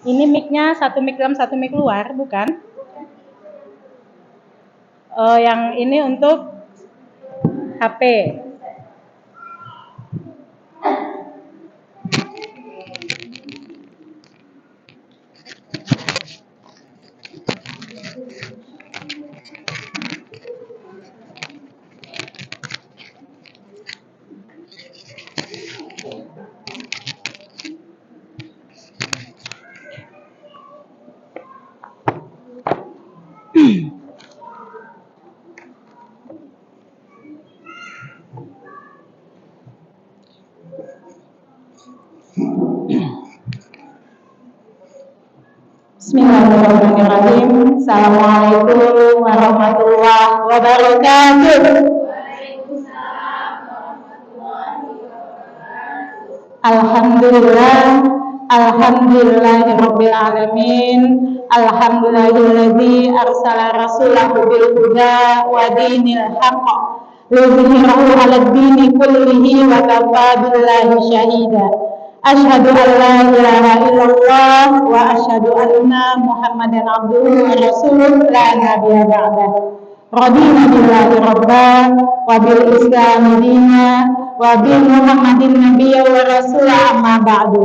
Ini mic-nya satu mic dalam satu mic luar, bukan? Yang ini untuk HP. Bismillahirrahmanirrahim. Assalamualaikum warahmatullahi wabarakatuh. Alhamdulillahirabbil alamin. Alhamdulillahilladzi arsala rasulahu bil huda wa dinil haqq liyudhhirahu 'alad dini kullihi wa kafaa billahi syahida. Asyhadu an la ilaha illallah wa asyhadu anna Muhammadan abduhu wa rasuluh la nabiyya ba'dah. Radina billahi rabban wa bil islami dina wa bi Muhammadin nabiyya wa rasula amma ba'du.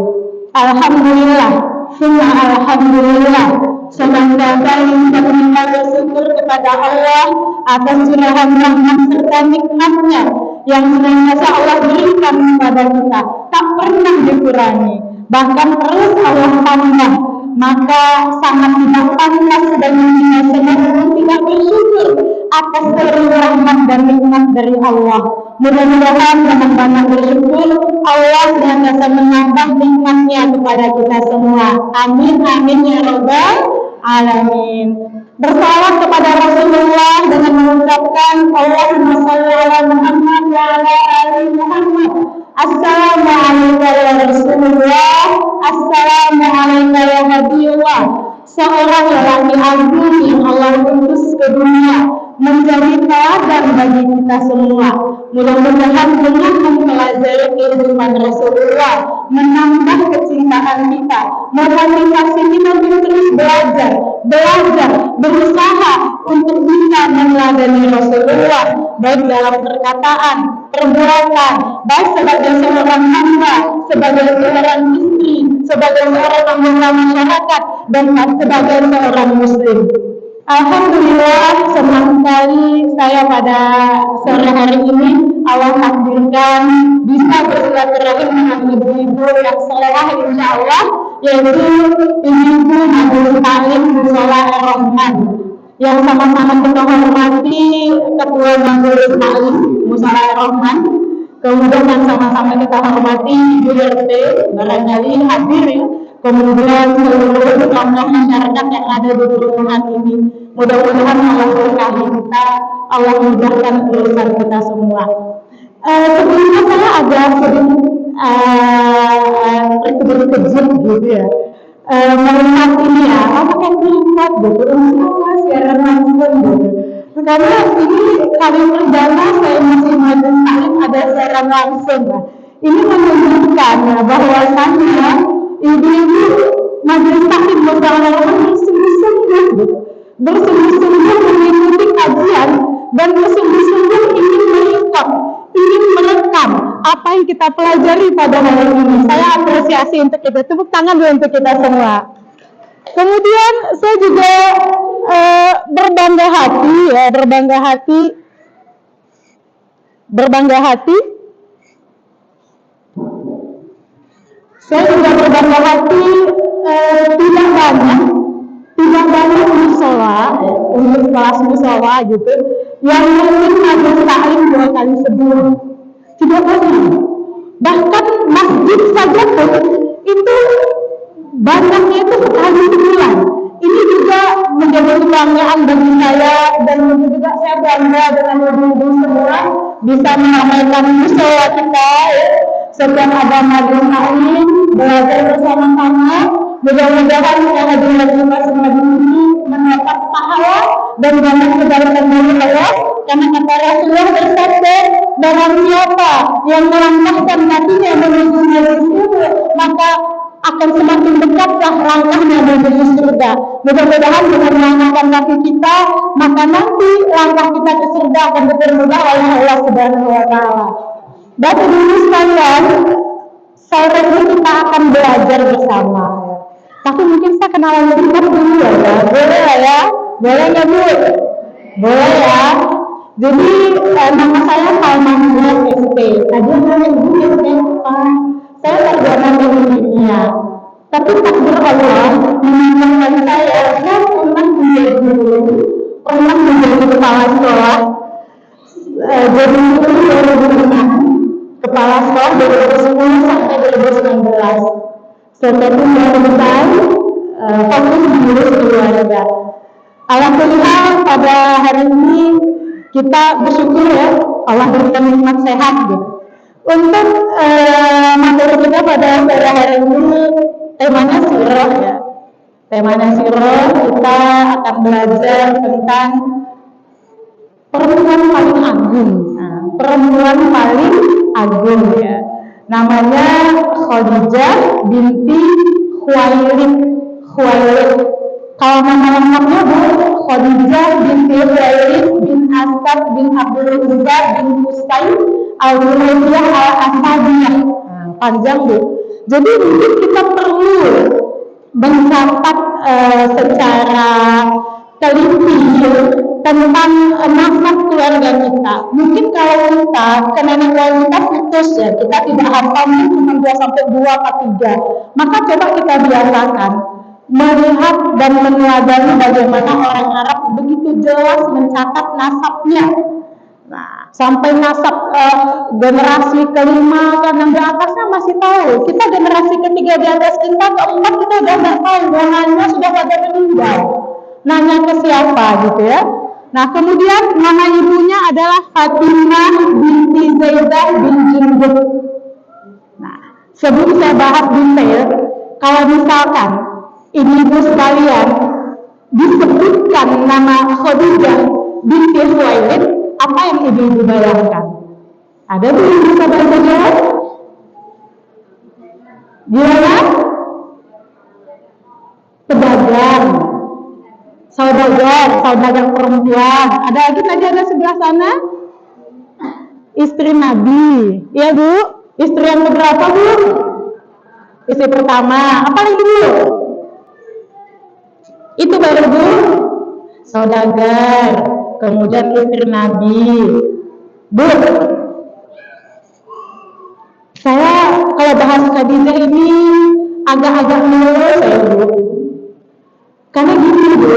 Alhamdulillah, summa alhamdulillah. Semangka kali kita meminta bersyukur kepada Allah atas curahan rahmat serta nikmatnya yang senantiasa Allah berikan kepada kita, tak pernah dikurangi, bahkan terus Allah tambah. Maka sangat tidak pantas dan tidak tidak bersyukur atas seluruh rahmat dan nikmat dari Allah. Mudah-mudahan dengan banyak bersyukur Allah senantiasa menambah nikmatnya kepada kita semua. Amin amin ya rabbal alamin. Bersalawat kepada Rasulullah dengan mengucapkan Allahumma shalli ala Muhammad wa ala ali Muhammad. Assalamualaikum ya Rasulullah. Assalamualaikum ya Habibullah. Seorang lelaki agung yang Allah utus ke dunia menjadi teladan bagi kita semua. Mudah-mudahan dengan mempelajari kehidupan Rasulullah menambah kecintaan kita, memotivasi kita untuk terus belajar, berusaha untuk bisa meneladani Rasulullah, baik dalam perkataan, perbuatan, baik sebagai seorang hamba, sebagai seorang istri, sebagai seorang anggota masyarakat, dan sebagai seorang muslim. Alhamdulillah, senang sekali saya pada sore hari ini Allah takdirkan bisa bersilaturahim dengan ibu-ibu yang salehah insya Allah, yaitu ibu-ibu Majelis Taklim Mushola Ar-Rahman yang sama-sama kita hormati Ketua Majelis Taklim Mushola Ar-Rahman. Kemudian yang sama-sama kita hormati Ibu RT barangkali hadir ya. Kemudian seluruh tokoh masyarakat yang ada di rumah ini, mudah-mudahan Allah berkahi kita, Allah mudahkan urusan kita semua. Sebelumnya saya agak terkejut gitu ya, melihat ini ya, apakah terlihat gitu, semua siaran langsung gitu. Karena ini kali perdana saya masih Majelis Taklim ada siaran langsung. Nah, ini menunjukkan ya, bahwasannya ibu-ibu Majelis Taklim Mushola Ar-Rahman bersungguh-sungguh mengikuti kajian dan bersungguh-sungguh ingin merekam apa yang kita pelajari pada hari ini. Saya apresiasi untuk itu. Tepuk tangan dulu untuk kita semua. Kemudian saya juga berbangga hati. Saya juga berbangga hati tidak banyak musola untuk kelas musola gitu yang mungkin Majelis Taklim 2 kali sebulan, tidak banyak. Bahkan masjid saja pun itu banyaknya itu sekali sebulan. Ini juga menjadi kebanggaan bagi saya, dan juga saya bangga dengan ibu-ibu semua bisa menyampaikan musola kita ya. Setiap ada Majelis Taklim belajar bersama-sama, mudah-mudahan yang hadir kita semua di sini mendapat pahala dan banyak kebaikan dari Allah, karena kata Rasulullah bersabda, barang siapa yang melangkahkan kakinya menuju majelis ilmu, maka akan semakin dekatlah langkahnya menuju surga. Mudah-mudahan dengan melangkahkan kaki kita, maka nanti langkah kita ke surga akan dipermudah oleh Allah Subhanahu wa Ta'ala. Bapak Ibu sekalian, sore ini kita akan belajar bersama. Tapi mungkin saya kenalan singkat dulu ya, boleh ya? Boleh nggak Bu? Boleh ya. Jadi nama saya Salma SP. Tadi saya Ibu siapa? Saya sarjana kimia. Tapi takdir Allah menentukan saya pernah menjadi guru, pernah menjadi kepala sekolah. Jadi guru 2006, kepala sekolah 2010 sampai 2019. Setelah itu saya selesai fokus mengurus keluarga. Alhamdulillah pada hari ini kita bersyukur ya Allah berikan nikmat sehat gitu. Untuk materi kita pada sore hari ini temanya sirah ya. Temanya sirah, kita akan belajar tentang perempuan paling agung. Nah, perempuan paling agung ya. Namanya Khadijah binti Khuwailid. Kalau nama lengkapnya Bu, Khadijah binti Khuwailid bin Asad bin Abdul Uzza bin Qusay al-Quraisyyah al-Asadiyah. Panjang Bu. Jadi mungkin kita perlu mencatat secara teliti tentang nasab keluarga kita. Mungkin kalau kita ke nenek moyang kita putus ya, kita tidak hafal cuma 2 atau 3. Maka coba kita biasakan melihat dan meneladani bagaimana orang Arab begitu jelas mencatat nasabnya. Nah, sampai nasab generasi kelima kan yang di atasnya masih tahu. Kita generasi ketiga di atas kita, keempat kita udah nggak tahu, namanya sudah pada meninggal. Nanya ke siapa gitu ya. Nah, kemudian nama ibunya adalah Fatimah binti Zaidah bin Jundub. Nah, sebelum saya bahas detail, kalau misalkan ibu-ibu sekalian disebutkan nama Khadijah binti Khuwailid, apa yang ibu-ibu bayangkan? Ada Bu yang bisa bantu jawab? Gimana? Pedagang, saudagar perempuan. Ada lagi tadi ada sebelah sana? Istri Nabi. Iya Bu? Istri yang keberapa Bu? Istri pertama. Apa lagi Bu? Itu baru Bu? Saudagar. Kemudian istri Nabi. Bu, saya kalau bahas Khadijah ini agak-agak melulu saya Bu. Karena gini Bu,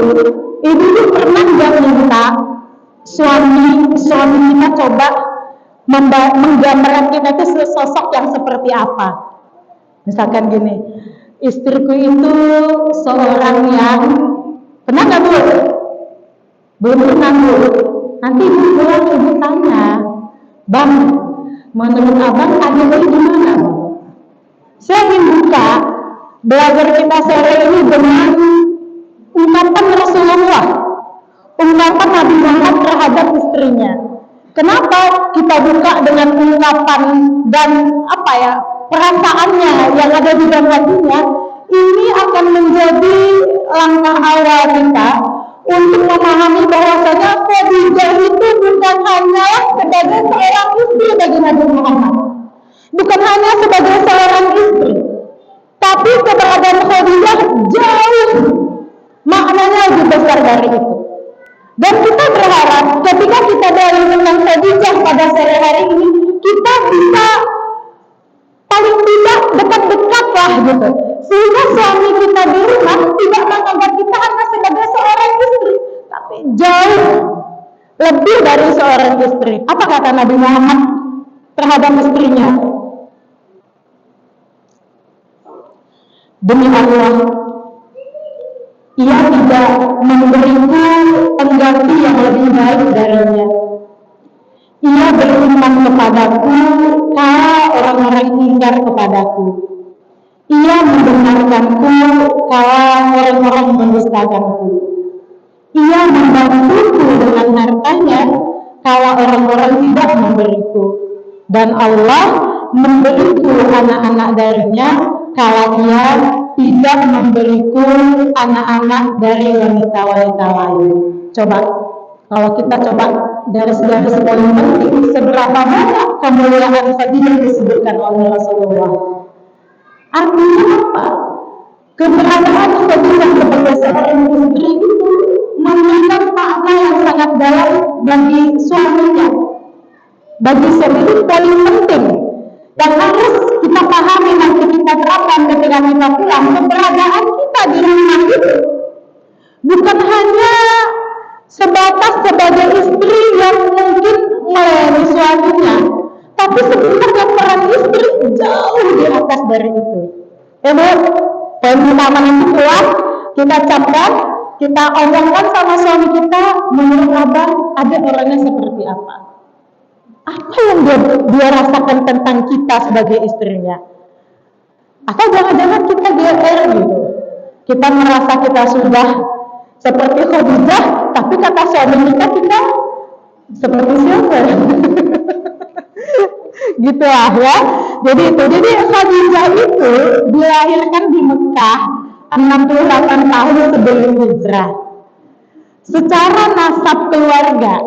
ibu tuh pernah nggak minta suami kita coba menggambarkan kita itu sosok yang seperti apa? Misalkan gini, istriku itu seorang yang pernah nggak Bu? Belum pernah Bu. Nanti ibu pulang ibu tanya, Bang, menurut abang Khadijah itu gimana? Saya ingin buka belajar kita sore ini dengan ungkapan Rasulullah, ungkapan Nabi Muhammad terhadap istrinya. Kenapa kita buka dengan ungkapan dan perasaannya yang ada di dalam hatinya? Ini akan menjadi langkah awal kita untuk memahami bahwasanya Khadijah itu bukan hanya sebagai seorang istri bagi Nabi Muhammad, bukan hanya sebagai seorang istri, tapi keberadaan Khadijah jauh maknanya lebih besar dari itu. Dan kita berharap ketika kita belajar tentang Khadijah pada sore hari ini, kita bisa paling tidak dekat-dekat lah gitu, sehingga suami kita di rumah tidak menganggap kita hanya sebagai seorang istri, tapi jauh lebih dari seorang istri. Apa kata Nabi Muhammad terhadap istrinya? Demi Allah, ia tidak memberiku pengganti yang lebih baik darinya. Ia beriman kepadaku kala orang-orang ingkar kepadaku. Ia membenarkanku kala orang-orang mendustakanku. Ia membantuku dengan hartanya kala orang-orang tidak memberiku. Dan Allah memberiku anak-anak darinya kala ia tidak memberiku anak-anak dari wanita-wanita lain. Coba, kalau kita coba dari garis poin penting, seberapa banyak kemuliaan Khadijah disebutkan oleh Rasulullah. Artinya apa? Keberadaan Khadijah sebagai seorang istri itu memberikan makna yang sangat dalam bagi suaminya. Bagi suami itu paling penting dan harus kita pahami, nanti kita terapkan ketika kita pulang. Keberadaan kita di rumah itu bukan hanya sebatas sebagai istri yang mungkin melayani suaminya, tapi sebenarnya peran istri jauh di atas dari itu. Poin pertama nanti pulang kita camkan, kita omongkan sama suami kita, menurut abang ada orangnya seperti apa? Apa yang dia rasakan tentang kita sebagai istrinya? Atau jangan-jangan kita GR gitu, kita merasa kita sudah seperti Khadijah, tapi kata suami kita seperti siapa? Gitu lah ya. Jadi Khadijah itu dilahirkan di Mekah 68 tahun sebelum hijrah. Secara nasab keluarga,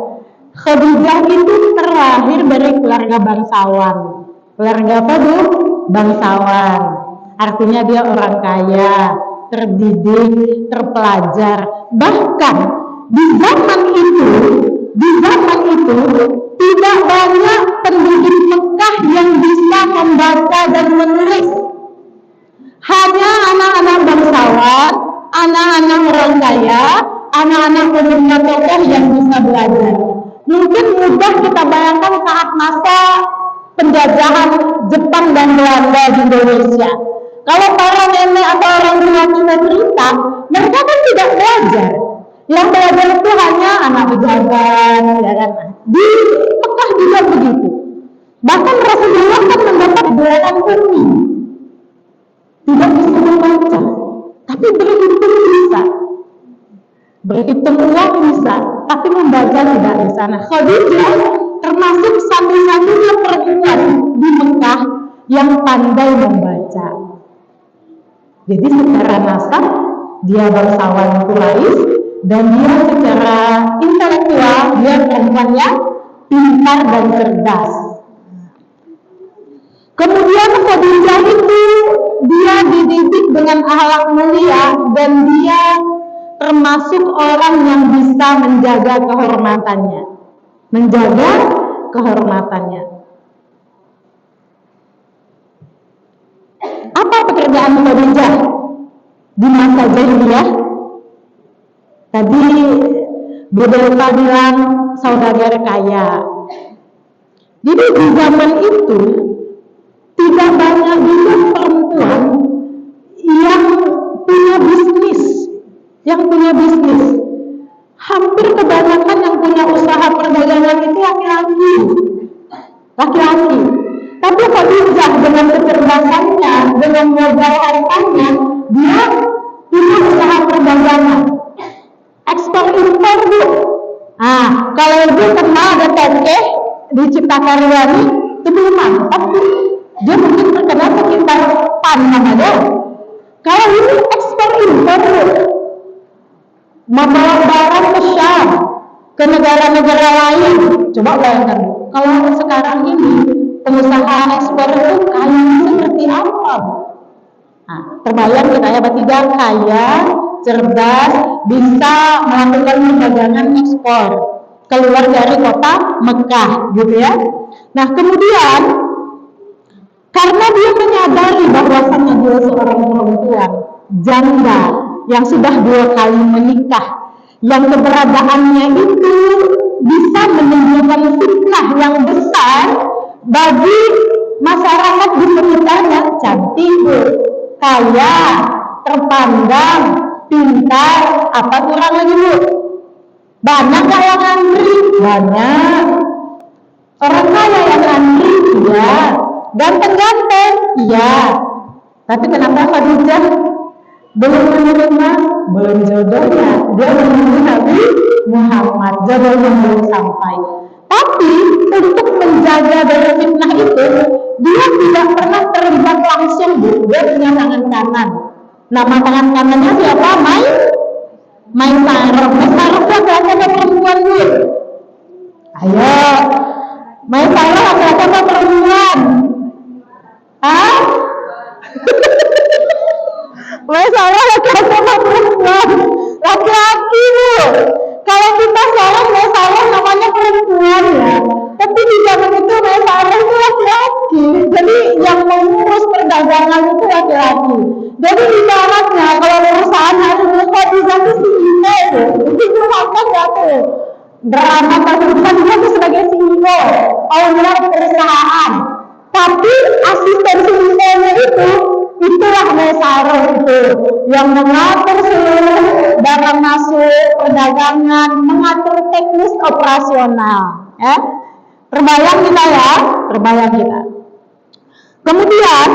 Khadijah itu terlahir dari keluarga bangsawan. Keluarga apa tuh? Bangsawan. Artinya dia orang kaya, terdidik, terpelajar. Bahkan di zaman itu tidak banyak penduduk Mekah yang bisa membaca dan menulis. Hanya anak-anak bangsawan, anak-anak orang kaya, anak-anak pemuda tokoh yang bisa belajar. Mungkin mudah kita bayangkan saat masa penjajahan Jepang dan Belanda di Indonesia. Kalau para nenek atau orang tua kita cerita, mereka kan tidak belajar. Yang belajar itu hanya anak pejabat, ya kan? Di Mekah juga begitu. Bahkan Rasulullah kan mendapat gelar ummi. Tidak bisa membaca, tapi berhitung bisa. Berhitung uang bisa, tapi membaca tidak di sana. Khadijah termasuk satu-satunya perempuan di Mekah yang pandai membaca. Jadi secara nasab dia bangsawan Quraisy dan dia secara intelektual dia perempuan yang pintar dan cerdas. Kemudian Khadijah itu dia dididik dengan akhlak mulia dan dia termasuk orang yang bisa menjaga kehormatannya. Menjaga kehormatannya. Apa pekerjaan Khadijah di masa jahiliyah? Tadi Bu Delta bilang saudagar kaya. Jadi di zaman itu tidak banyak juga perempuan yang punya bisnis. Hampir kebanyakan yang punya usaha perdagangan itu laki-laki. Tapi Khadijah dengan kecerdasannya, dengan modal hartanya, dia punya usaha perdagangan. Ekspor impor Bu. Kalau Ibu kenal ada Teteh di Cipta Karyani, itu belum mantap Bu. Dia mungkin terkenal sekitar PAN namanya. Kalau ini ekspor impor Bu. Membawa barang ke Syam, ke negara-negara lain. Coba bayangkan Bu, kalau sekarang ini pengusaha ekspor itu kaya seperti apa Bu? Terbayang kita ya bertiga kaya, cerdas, bisa melakukan perdagangan ekspor keluar dari kota Mekah, gitu ya. Nah kemudian karena dia menyadari bahwasannya dia seorang perempuan janda yang sudah 2 kali menikah, yang keberadaannya itu bisa menimbulkan fitnah yang besar bagi masyarakat di sekitarnya. Cantik Bu, kaya, terpandang, pintar, apa kurang lagi Bu? Banyak gak yang antri? Banyak. Orang kaya yang antri? Iya. Ganteng-ganteng? Iya. Tapi kenapa Khadijah belum menerima? Belum jodohnya. Dia menunggu Nabi Muhammad, jodohnya belum sampai. Tapi untuk menjaga dari fitnah itu, dia tidak pernah terlibat langsung, Bu. Dia punya tangan kanan. Nama tangan kanannya siapa? Maisarah. Maisarah itu laki-laki atau perempuan, Bu? Ayo, Maisarah laki-laki atau perempuan? Hah? Maisarah laki-laki atau perempuan? Laki-laki, Bu. Kalau kita sekarang Maisarah namanya perempuan ya. Tapi di zaman itu Maisarah itu laki-laki. Jadi yang mengurus perdagangan itu laki-laki. Jadi ibaratnya kalau perusahaan harus Khadijah itu CEO itu. Itu apa nggak tuh? Drama tersebut dia itu sebagai CEO, owner perusahaan. Tapi asisten CEO-nya itulah Maisarah itu yang mengatur seluruh barang masuk perdagangan, mengatur teknis operasional. Ya, terbayang kita ya, terbayang kita. Kemudian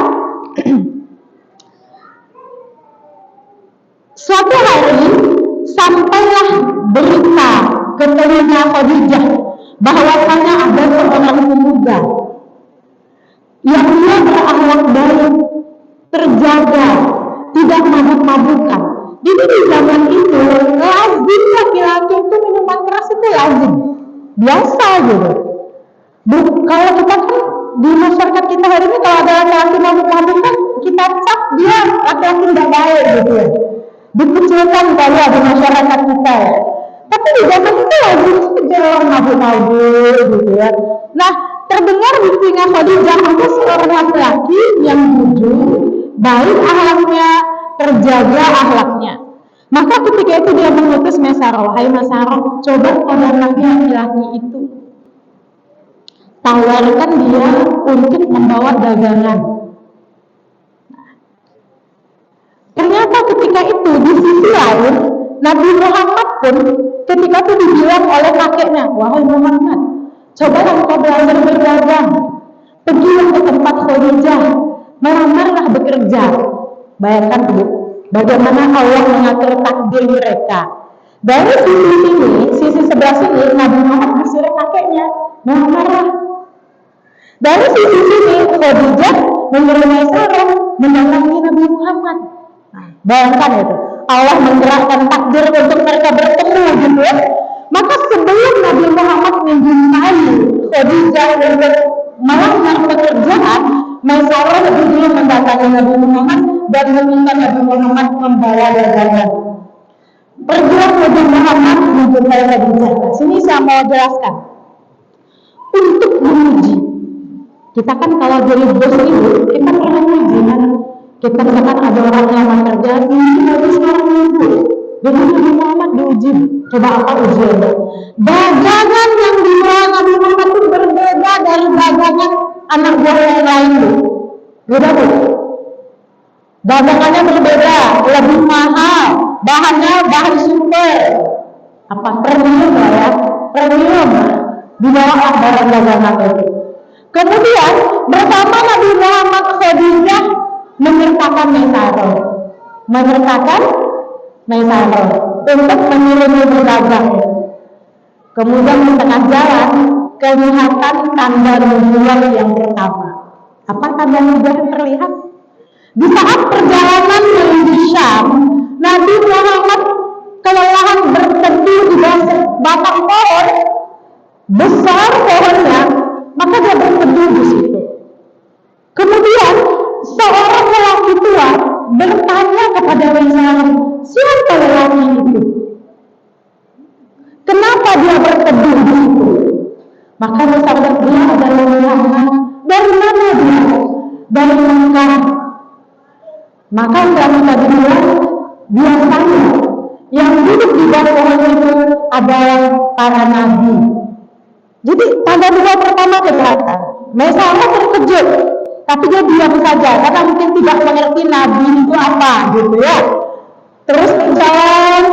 suatu hari sampailah berita ke telinga Khadijah bahwasanya ada seorang pemuda yang dia berakhlak baik, terjaga, tidak mabuk-mabukan. Jadi di zaman itu lazim laki-laki itu minuman keras itu lazim, biasa gitu. Kalau kita kan di masyarakat kita hari ini kalau ada laki-laki mabuk-mabukan kita cap dia laki-laki tidak baik gitu ya. Dikucilkan kali ada masyarakat kita ya. Tapi di zaman itu lazim saja orang mabuk-mabuk gitu ya. Nah, terdengar di telinga Khadijah ada seorang laki-laki yang jujur, baik akhlaknya, terjaga akhlaknya. Maka ketika itu dia mengutus Maisarah, hai Maisarah, coba orang laki-laki itu tawarkan dia untuk membawa dagangan. Ternyata ketika itu di sisi lain Nabi Muhammad pun ketika itu dibilang oleh kakeknya, wahai Muhammad, coba engkau belajar berdagang, pergilah ke tempat Khadijah, melamarlah bekerja. Bayangkan Bu, bagaimana Allah mengatur takdir mereka. Dari sisi sebelah sini Nabi Muhammad disuruh kakeknya melamarlah. Dari sisi sini Khadijah menyuruh Maisarah mendatangi Nabi Muhammad. Nah, bayangkan itu, Allah menggerakkan takdir untuk mereka bertemu gitu ya. Maka sebelum Nabi Muhammad menjumpai Khadijah untuk melamar pekerjaan, Maisarah lebih dulu mendatangi Nabi Muhammad dan meminta Nabi Muhammad membawa dagangan. Pergilah Nabi Muhammad menjumpai Khadijah. Sini saya mau jelaskan. Untuk menguji, kita kan kalau jadi bos itu kita pernah menguji kan. Kita misalkan ada orang yang kerja, ini harus sekarang minggu. Jadi Nabi Muhammad diuji. Coba apa ujiannya? Dagangan yang dibawa Nabi Muhammad itu berbeda dari dagangan anak buah yang lain. Beda Bu. Dagangannya berbeda, lebih mahal, bahannya bahan super. Apa premium lah ya? Premium. Dibawa barang dagangan itu. Kemudian bersama Nabi Muhammad Khadijah menyertakan Maisarah untuk menyuruhnya berdagang. Kemudian di tengah jalan kelihatan tanda nubuat yang pertama. Apa tanda nubuat yang terlihat? Di saat perjalanan menuju Syam, Nabi Muhammad kelelahan berteduh di batang pohon besar pohonnya, maka dia berteduh di situ. Kemudian seorang lelaki tua bertanya kepada Maisarah, siapa lelaki itu? Kenapa dia berteduh di situ? Maka Maisarah dia adalah Muhammad. Dari mana dia? Dari Mekah. Maka kami tadi bilang, biasanya yang duduk di bawah pohon itu adalah para nabi. Jadi tanda dua pertama kelihatan. Maisarah terkejut, tapi dia diam saja karena mungkin tidak mengerti nabi itu apa gitu ya. Terus berjalan,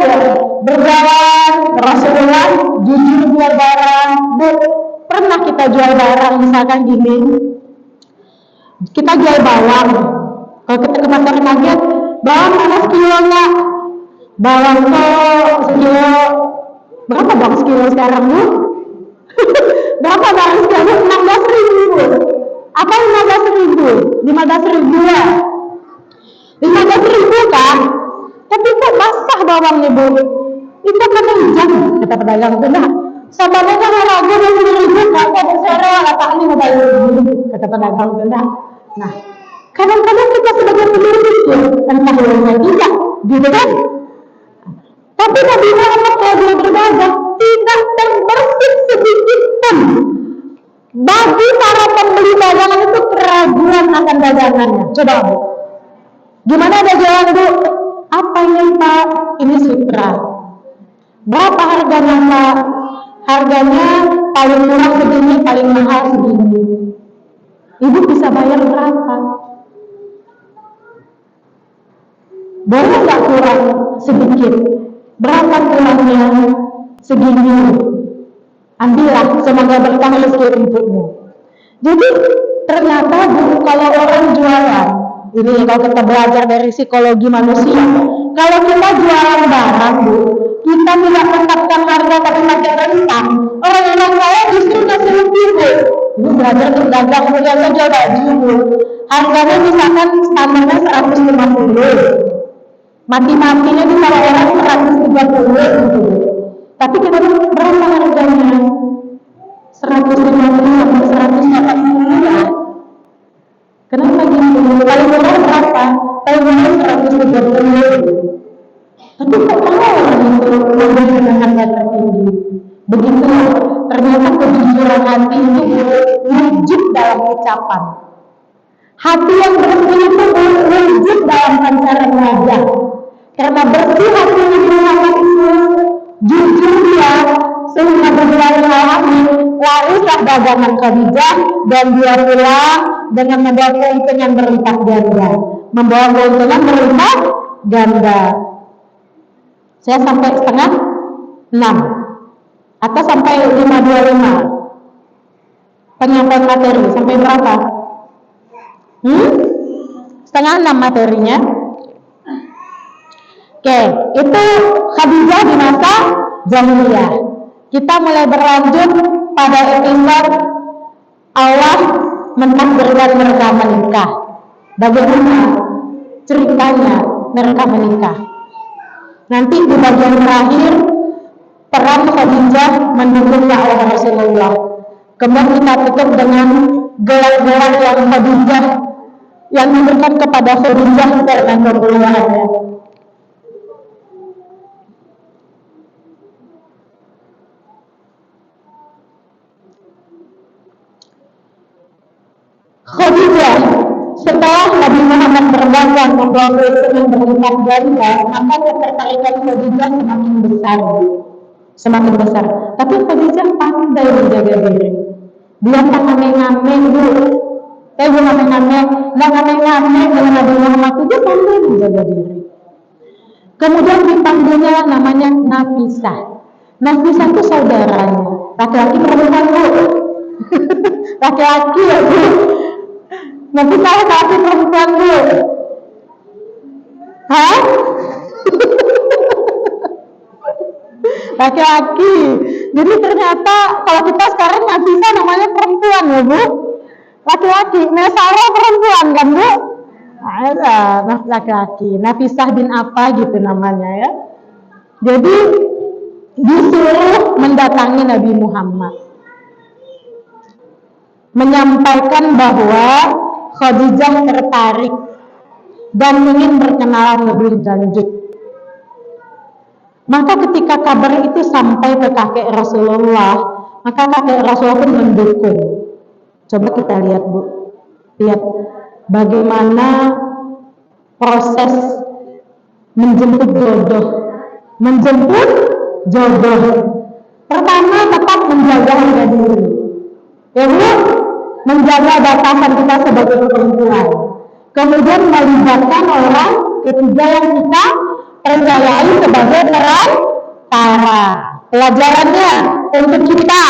Rasulullah jujur jual barang. Bu, pernah kita jual barang misalkan gini, kita jual bawang. Kalau kita ke pasar kaget, bawang mana sekilonya? Bawang sekilo, berapa bawang sekilo sekarang Bu? Berapa bawang sekilo? 16.000. Apa 15.000? 15.000 ya? 15.000 kan? Tapi kok basah bawangnya Bu? Itu kan jam, kata pedagang itu nah. Sabarnya kan ragu 20.000 kan? Kok bersara kata ini mau bayar dulu, kata pedagang itu nah. Kadang-kadang kita sebagai pemilik entah yang tidak, gitu kan? Tapi Nabi Muhammad kalau dia berdagang tidak terbersih sedikit pun bagi para pembeli dagangan itu keraguan akan dagangannya. Coba Bu, gimana dagangan Bu? Apa ini Pak? Ini sutra. Berapa harganya Pak? Harganya paling murah segini, paling mahal segini. Ibu bisa bayar berapa? Boleh nggak kurang sedikit? Berapa kurangnya? Segini. Ambillah, semoga berkah rezeki untukmu. Jadi ternyata Bu, kalau orang jualan, ini kalau kita belajar dari psikologi manusia, kalau kita jualan barang Bu, kita tidak menetapkan harga tapi pakai rentang, orang-orang kaya justru ngasih lebih Bu. Ibu belajar berdagang, berdagang jual baju Bu, harganya misalkan standarnya 150, mati-matinya di orang 130 gitu. Tapi kita berapa harganya? 150 sampai 180 ya. Kenapa gitu? Paling murah berapa? Paling murah 130. Tapi kok tahu orang itu membeli dengan harga tertinggi? Begitu, ternyata kejujuran hati itu wujud dalam ucapan. Hati yang bersih itu wujud dalam pancaran wajah. Karena bersih hati Muhammad itu jujur dia sehingga berbulan-bulan larislah dagangan Khadijah dan dia pulang dengan membawa keuntungan berlipat ganda. Membawa keuntungan berlipat ganda. Saya sampai setengah 6 atau sampai 5.25 penyampaian materi sampai berapa? Setengah 6 materinya. Oke, itu Khadijah di masa jahiliyah. Kita mulai berlanjut pada episode Allah mentakdirkan mereka menikah. Bagaimana ceritanya mereka menikah? Nanti di bagian terakhir peran Khadijah mendukung dakwah Rasulullah. Kemudian kita tutup dengan gelar-gelar yang Khadijah yang memberikan kepada Khadijah karena kemuliaannya. Khadijah setelah Nabi Muhammad berdagang membawa keuntungan berlipat ganda, maka ketertarikan Khadijah semakin besar. Tapi Khadijah pandai menjaga diri. Dia tak ngameng-ngameng Bu. Bukan ngameng-ngameng, ngameng-ngameng dengan Nabi Muhammad itu pandai menjaga diri. Kemudian dipanggilnya namanya Nafisah. Nafisah itu saudaranya. Laki-laki perempuan Bu. Laki-laki ya Bu. Nafisah laki perempuan Bu. Hah? Laki-laki. Jadi ternyata kalau kita sekarang Nafisah namanya perempuan ya Bu. Laki-laki. Sarah perempuan kan Bu? Nah, laki-laki. Nafisah bin apa gitu namanya ya. Jadi disuruh mendatangi Nabi Muhammad, menyampaikan bahwa Khadijah tertarik dan ingin berkenalan lebih lanjut. Maka ketika kabar itu sampai ke kakek Rasulullah, maka kakek Rasulullah pun mendukung. Coba kita lihat Bu, lihat bagaimana proses menjemput jodoh. Menjemput jodoh. Pertama tetap menjaga harga diri. Ya Bu, menjaga batasan kita sebagai perempuan. Kemudian melibatkan orang ketiga yang kita percayai sebagai perantara. Pelajarannya untuk kita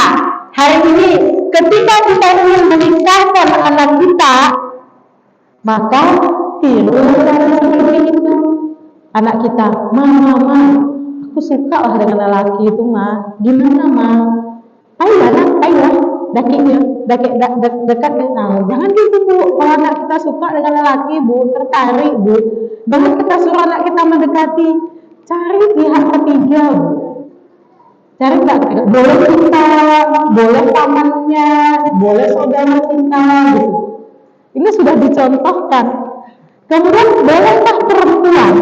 hari ini, ketika kita ingin menikahkan anak kita, maka tiru seperti itu. Anak kita, mama, aku suka lah dengan lelaki itu mah. Gimana mah? Ayolah. dekat. Nah, jangan gitu Bu. Kalau anak kita suka dengan lelaki Bu, tertarik Bu, jangan kita suruh anak kita mendekati. Cari pihak ketiga Bu. Cari boleh kita, boleh pamannya, boleh saudara kita gitu. Ini sudah dicontohkan. Kemudian bolehkah perempuan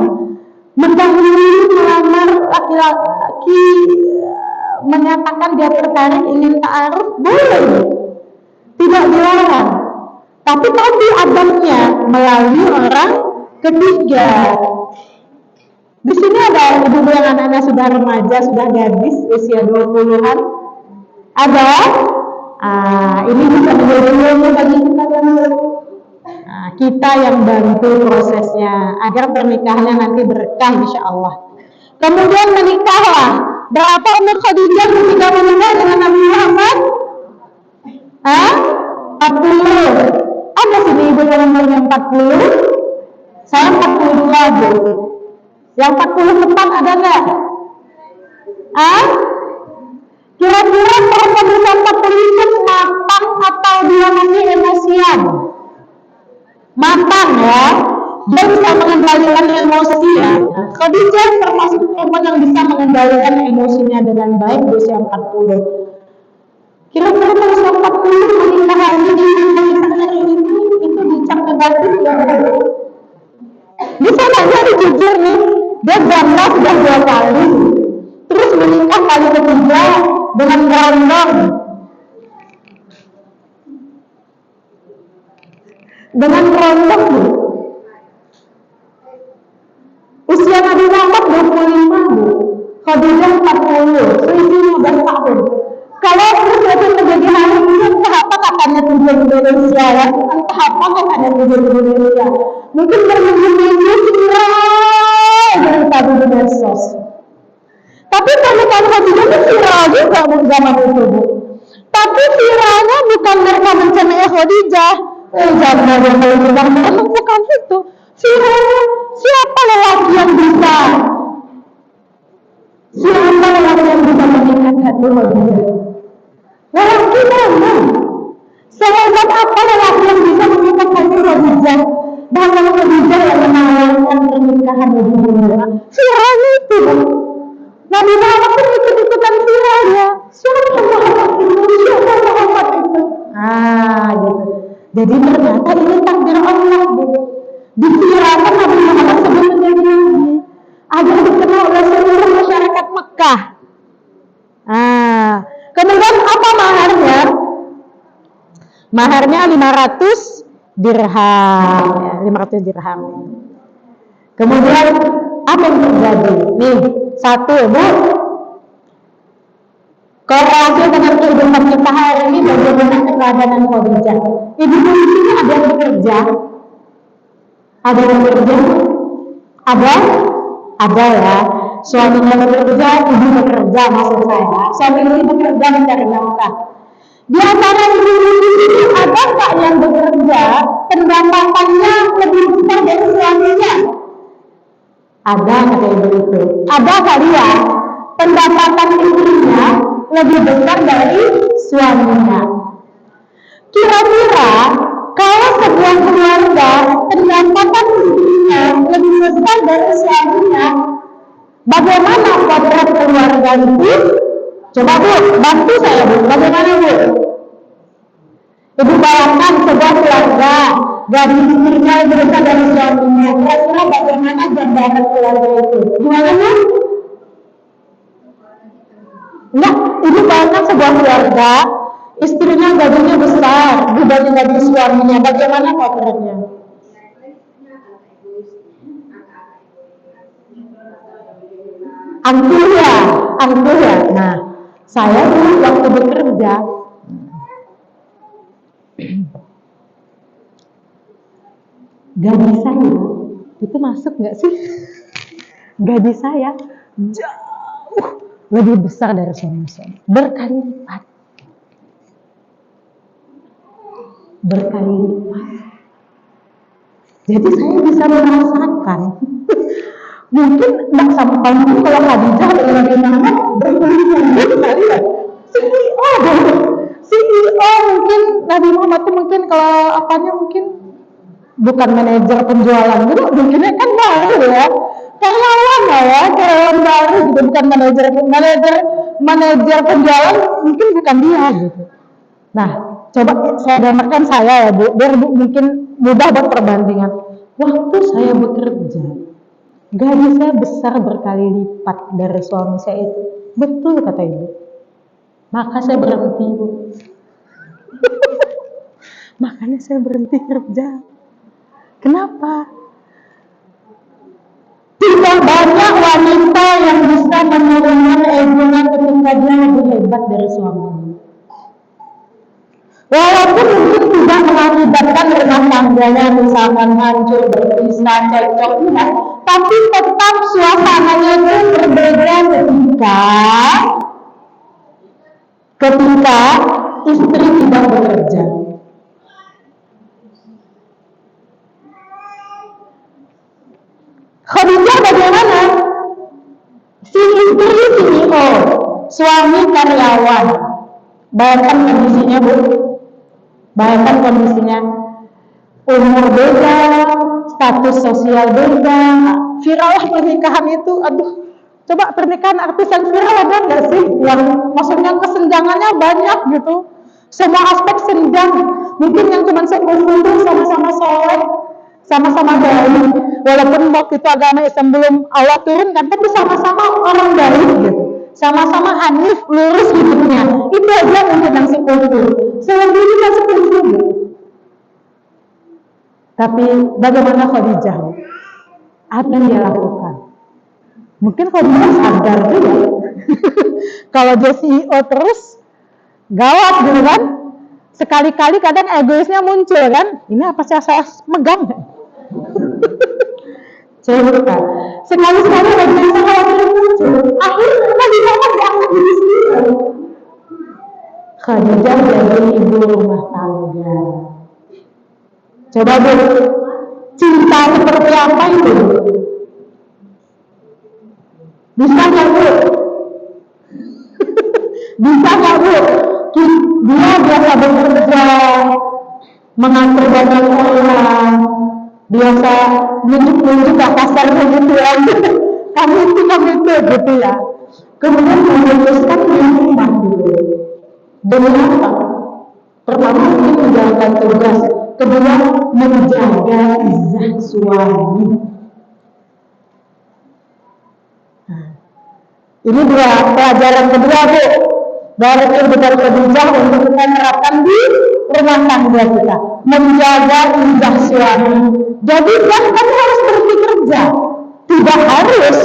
mendahului melamar laki-laki, menyatakan dia tertarik ingin ta'aruf? Boleh, tidak dilarang. Tapi adabnya melalui orang ketiga. Di sini ada ibu yang anak-anak sudah remaja, sudah gadis, usia 20-an. Ada? Ini bisa menjadi ilmu bagi kita kita yang bantu prosesnya agar pernikahannya nanti berkah insya Allah. Kemudian menikahlah. Berapa umur Khadijah ketika menikah dengan Nabi Muhammad? 40. Ada sini ibu yang umurnya 40? Saya 42 Bu. Yang 40 depan ada nggak? Kira-kira perempuan usia 40 itu matang atau dia masih emosian? Matang ya, dia bisa mengendalikan emosi ya. Khadijah termasuk perempuan yang bisa mengendalikan emosinya dengan baik di usia 40. Kira-kira kalau usia 40 pernikahannya itu dicap negatif nggak? Bisa nggak jadi jujur nih, dia janda sudah 2 kali, terus menikah kali ketiga dengan berondong. Dengan berondong Bu. Usia Nabi Muhammad 25 Bu, Khadijah 40, selisih 15 tahun. Kalau sesuatu menjadi hari ini, entah apa katanya tujuan Indonesia ya, entah apa katanya tujuan Indonesia. Mungkin berminggu-minggu viral dari tadi di medsos. Tapi pernikahan Khadijah itu viral juga Bu zaman itu Bu. Tapi viralnya bukan mereka mencemooh Khadijah. Jangan bukan itu. Viralnya siapa lelaki yang bisa? Siapa lelaki yang bisa mengikat hati Khadijah? Lelaki mana? Sehebat apa lelaki yang bisa mengikat hati Khadijah? Bahkan Khadijah yang menawarkan pernikahan lebih dulu. Viralnya itu Bu. Nabi Muhammad pun ikut-ikutan viral ya. Siapa Muhammad itu? Siapa Muhammad itu? Gitu. Jadi ternyata ini takdir Allah Bu. Diviralkan Nabi Muhammad sebelum menjadi nabi agar dikenal oleh seluruh masyarakat Mekah. Kemudian apa maharnya? Maharnya 500 dirham. Ya, 500 dirham. Kemudian apa yang terjadi? Nih, satu Bu, korelasi dengan kehidupan kita hari ini bagaimana keteladanan Khadijah. Ibu di sini ada yang bekerja? Ada yang bekerja? Ada ya. Suaminya bekerja, ibu bekerja maksud saya. Suami ini bekerja mencari nafkah. Di antara ibu di sini ada nggak yang bekerja pendapatannya lebih besar dari suaminya? Ada kata ibu itu. Ada kali ya pendapatan istrinya lebih besar dari suaminya. Kira-kira kalau sebuah keluarga pendapatan istrinya lebih besar dari suaminya, bagaimana potret keluarga itu? Coba Bu, bantu saya Bu. Bagaimana Bu? Ibu bayangkan sebuah keluarga dari istrinya lebih besar dari suaminya. Kira-kira bagaimana gambaran keluarga itu? Gimana Bu? Enggak, ibu bayangkan sebuah keluarga, istrinya gajinya besar dibanding gaji suaminya. Bagaimana potretnya? Angkuh ya. Nah, saya dulu waktu bekerja, gaji saya itu masuk nggak sih? Gaji saya jauh lebih besar dari suami-suami, berkali lipat. Jadi saya bisa merasakan. Mungkin nggak sampai kalau Khadijah dengan Nabi Muhammad berpuluh-puluh kali ya. Si CEO mungkin Nabi Muhammad itu mungkin kalau apanya mungkin bukan manajer penjualan gitu, mungkinnya kan baru ya, karyawan ya, karyawan baru gitu, bukan manajer penjualan, mungkin bukan dia gitu. Nah, coba saya gambarkan saya ya Bu, biar Bu mungkin mudah buat perbandingan. Waktu saya bekerja, gaji saya besar berkali lipat dari suami saya itu. Betul kata Ibu. Maka saya berhenti Bu. Makanya saya berhenti kerja. Kenapa? Tidak banyak wanita yang bisa menurunkan egonya ketika dia lebih hebat dari suaminya. Walaupun mungkin tidak mengakibatkan rumah tangganya misalkan hancur, berpisah, cekcok, enggak, tapi tetap suasananya itu berbeda ketika istri tidak bekerja. Khadijah bagaimana? Si istri CEO, suami karyawan. Bayangkan kondisinya Bu. Bayangkan kondisinya. Umur beda, status sosial beda. Viral pernikahan itu, aduh. Coba pernikahan artis yang viral ada nggak sih? Yang maksudnya kesenjangannya banyak gitu. Semua aspek senjang. Mungkin yang cuma seumur itu sama-sama soleh, sama-sama baik. Walaupun waktu itu agama Islam belum Allah turunkan, tapi sama-sama orang baik gitu. Sama-sama hanif, lurus hidupnya. Itu aja mungkin yang sekutu. Selebihnya kan sekutu. Tapi bagaimana Khadijah? Apa yang dia lakukan? Mungkin Khadijah sadar juga. Kalau dia CEO terus, gawat gitu kan. Sekali-kali kadang egoisnya muncul kan. Ini apa saya megang? Saya lupa. Sekali-sekali egoisnya muncul. Akhirnya Khadijah diangkat diri sendiri. Khadijah jadi ibu rumah tangga. Coba Bu, cinta seperti apa itu? Bisa nggak Bu? Bisa nggak Bu? Dia biasa bekerja, mengatur banyak orang, biasa nunjuk-nunjuk kasarnya gitu ya. Kamu itu gitu ya. Kemudian memutuskan di rumah dulu. Demi apa? Pertama mungkin menjalankan tugas, kedua menjaga izah suami. Nah, ini dua pelajaran kedua Bu dari kehidupan Khadijah untuk kita terapkan di rumah tangga kita, menjaga izah suami. Jadi kamu harus berhenti kerja, tidak harus.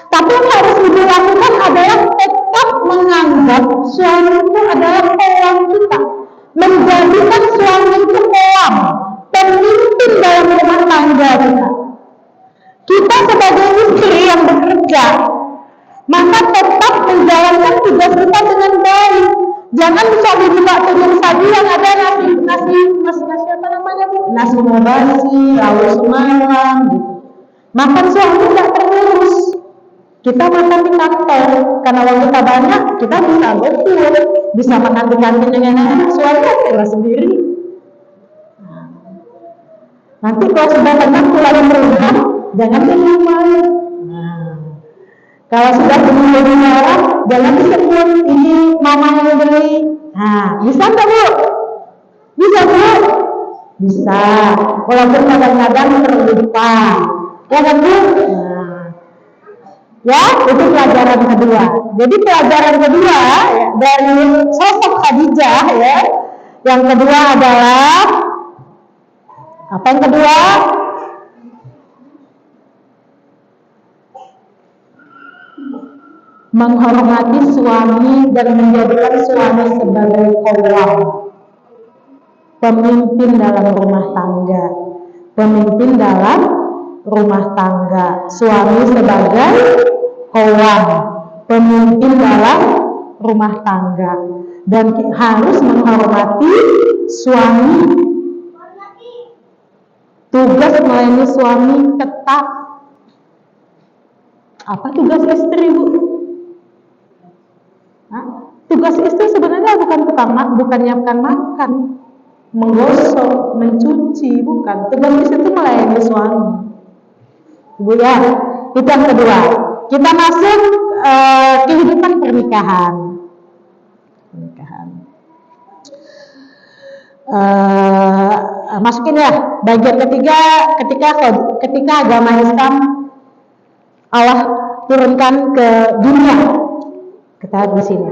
Tapi yang harus Ibu lakukan adalah tetap menganggap suami itu adalah kolam kita, menjadikan suami itu kolam, pemimpin dalam rumah tangga kita. Kita sebagai istri yang bekerja, maka tetap menjalankan tugas kita dengan baik. Jangan bisa dibuka tidur saja yang ada nasi apa namanya Bu? Nasi mubasi, lalu semalam gitu. Makan suami tidak terurus. Kita makan di kantor, karena waktu kita banyak, kita bisa GoFood, bisa makan di kantin yang enak, suami kita sendiri. Nanti kalau sudah kenyang pulang ke rumah, jangan main. Kalau sudah beli barang, jangan disebut ini mama yang beli. Nah, bisa nggak Bu? Bisa Bu? Bisa. Walaupun kadang-kadang terlupa. Ya kan Bu? Ya, itu pelajaran kedua. Jadi pelajaran kedua ya, dari sosok Khadijah ya. Yang kedua adalah apa yang kedua? Menghormati suami dan menjadikan suami sebagai qawwam, pemimpin dalam rumah tangga. Pemimpin dalam rumah tangga, suami sebagai qawwam, pemimpin dalam rumah tangga, dan harus menghormati suami. Tugas melayani suami ketat. Apa tugas istri Bu? Tugas istri sebenarnya bukan utama bukan nyiapkan makan, menggosok, mencuci, bukan. Tugas istri itu melayani suami. Ibu ya, itu yang kedua. Kita masuk kehidupan pernikahan. Masukin ya bagian ketiga, ketika agama Islam Allah turunkan ke dunia. Kita lihat di sini.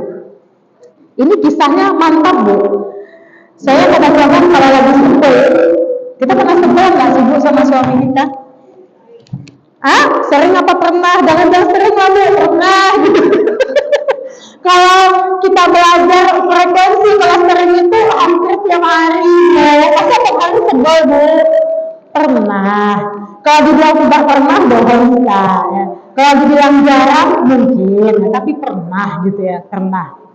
Ini kisahnya mantap, Bu. Saya kadang-kadang kalau lagi sebel, kita pernah sebel nggak sih, Bu, sama suami kita? Sering apa pernah? Jangan sering lah, Bu, pernah gitu. Kalau kita belajar frekuensi, kalau sering itu hampir tiap hari. Masa tiap hari sebel, Bu? Pernah. Kalau dibilang tidak pernah, bohong kita. Ya. Kalau dibilang jarang, mungkin, tapi pernah gitu ya, pernah.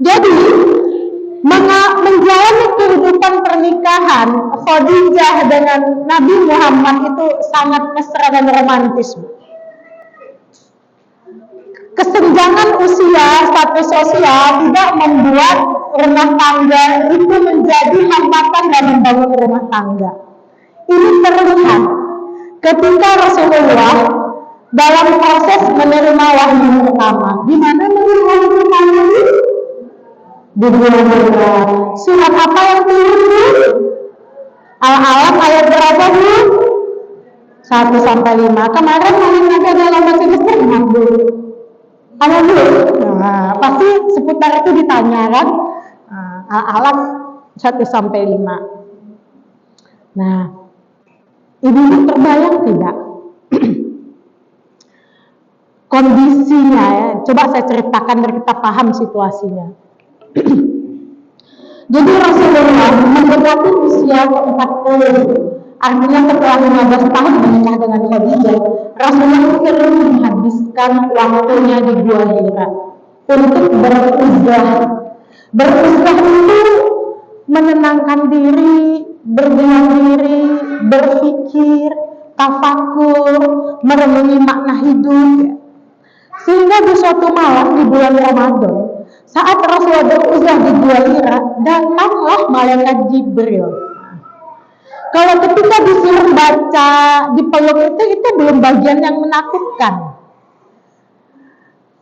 Jadi menjalani kehidupan pernikahan Khadijah dengan Nabi Muhammad itu sangat mesra dan romantis. Kesenjangan usia, status sosial tidak membuat rumah tangga itu menjadi hambatan dalam membangun rumah tangga. Ini terlihat ketika Rasulullah dalam proses menerima wahyu pertama. Di mana menerima wahyu pertama ini? Di bulan Ramadan. Surat apa yang turun? Al-Alaq ayat berapa, Bu? 1-5. Kemarin Nabi dalam bahasa Inggris dulu. Apa dulu? Nah, pasti seputar itu ditanya kan? Al-Alaq 1-5. Nah, Ibu terbayang tidak? Kondisinya ya. Coba saya ceritakan biar kita paham situasinya. Jadi Rasulullah mendekati usia ke-40, artinya setelah 15 tahun menikah dengan Khadijah, Rasulullah sering menghabiskan waktunya di Gua Hira untuk beruzlah. Beruzlah itu menenangkan diri, berdiam diri, berpikir, tafakur, merenungi makna hidup. Sehingga di suatu malam di bulan Ramadan, saat Rasulullah beruzlah di Gua Hira, datanglah malaikat Jibril. Kalau ketika disuruh baca di peluk itu belum bagian yang menakutkan.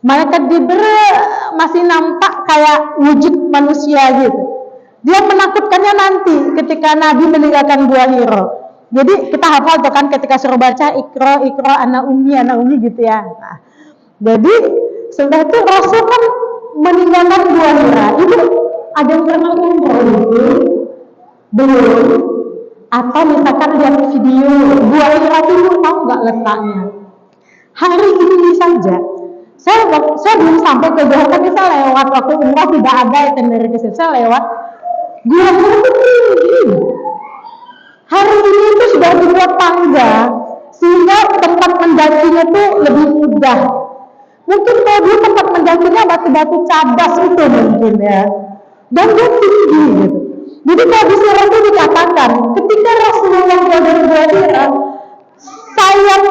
Malaikat Jibril masih nampak kayak wujud manusia gitu. Dia menakutkannya nanti ketika Nabi meninggalkan Gua Hira. Jadi kita hafal tuh kan ketika suruh baca Iqra ana ummi gitu ya. Nah, jadi setelah itu Rasul kan meninggalkan Gua Hira. Itu ada yang pernah umroh belum? Atau misalkan lihat video Gua Hira itu tahu nggak letaknya? Hari ini saja saya belum sampai ke Gua, tapi saya lewat waktu umrah tidak ada itinerary ke situ. Saya lewat Gua Hira itu tinggi. Hari ini itu sudah dibuat tangga sehingga tempat mendakinya itu lebih mudah. Mungkin kalau dulu tempat mendakinya batu-batu cadas itu mungkin ya, dan dia tinggi gitu. Jadi kalau di surat itu dikatakan ketika Rasulullah dari Gua Hira, sayap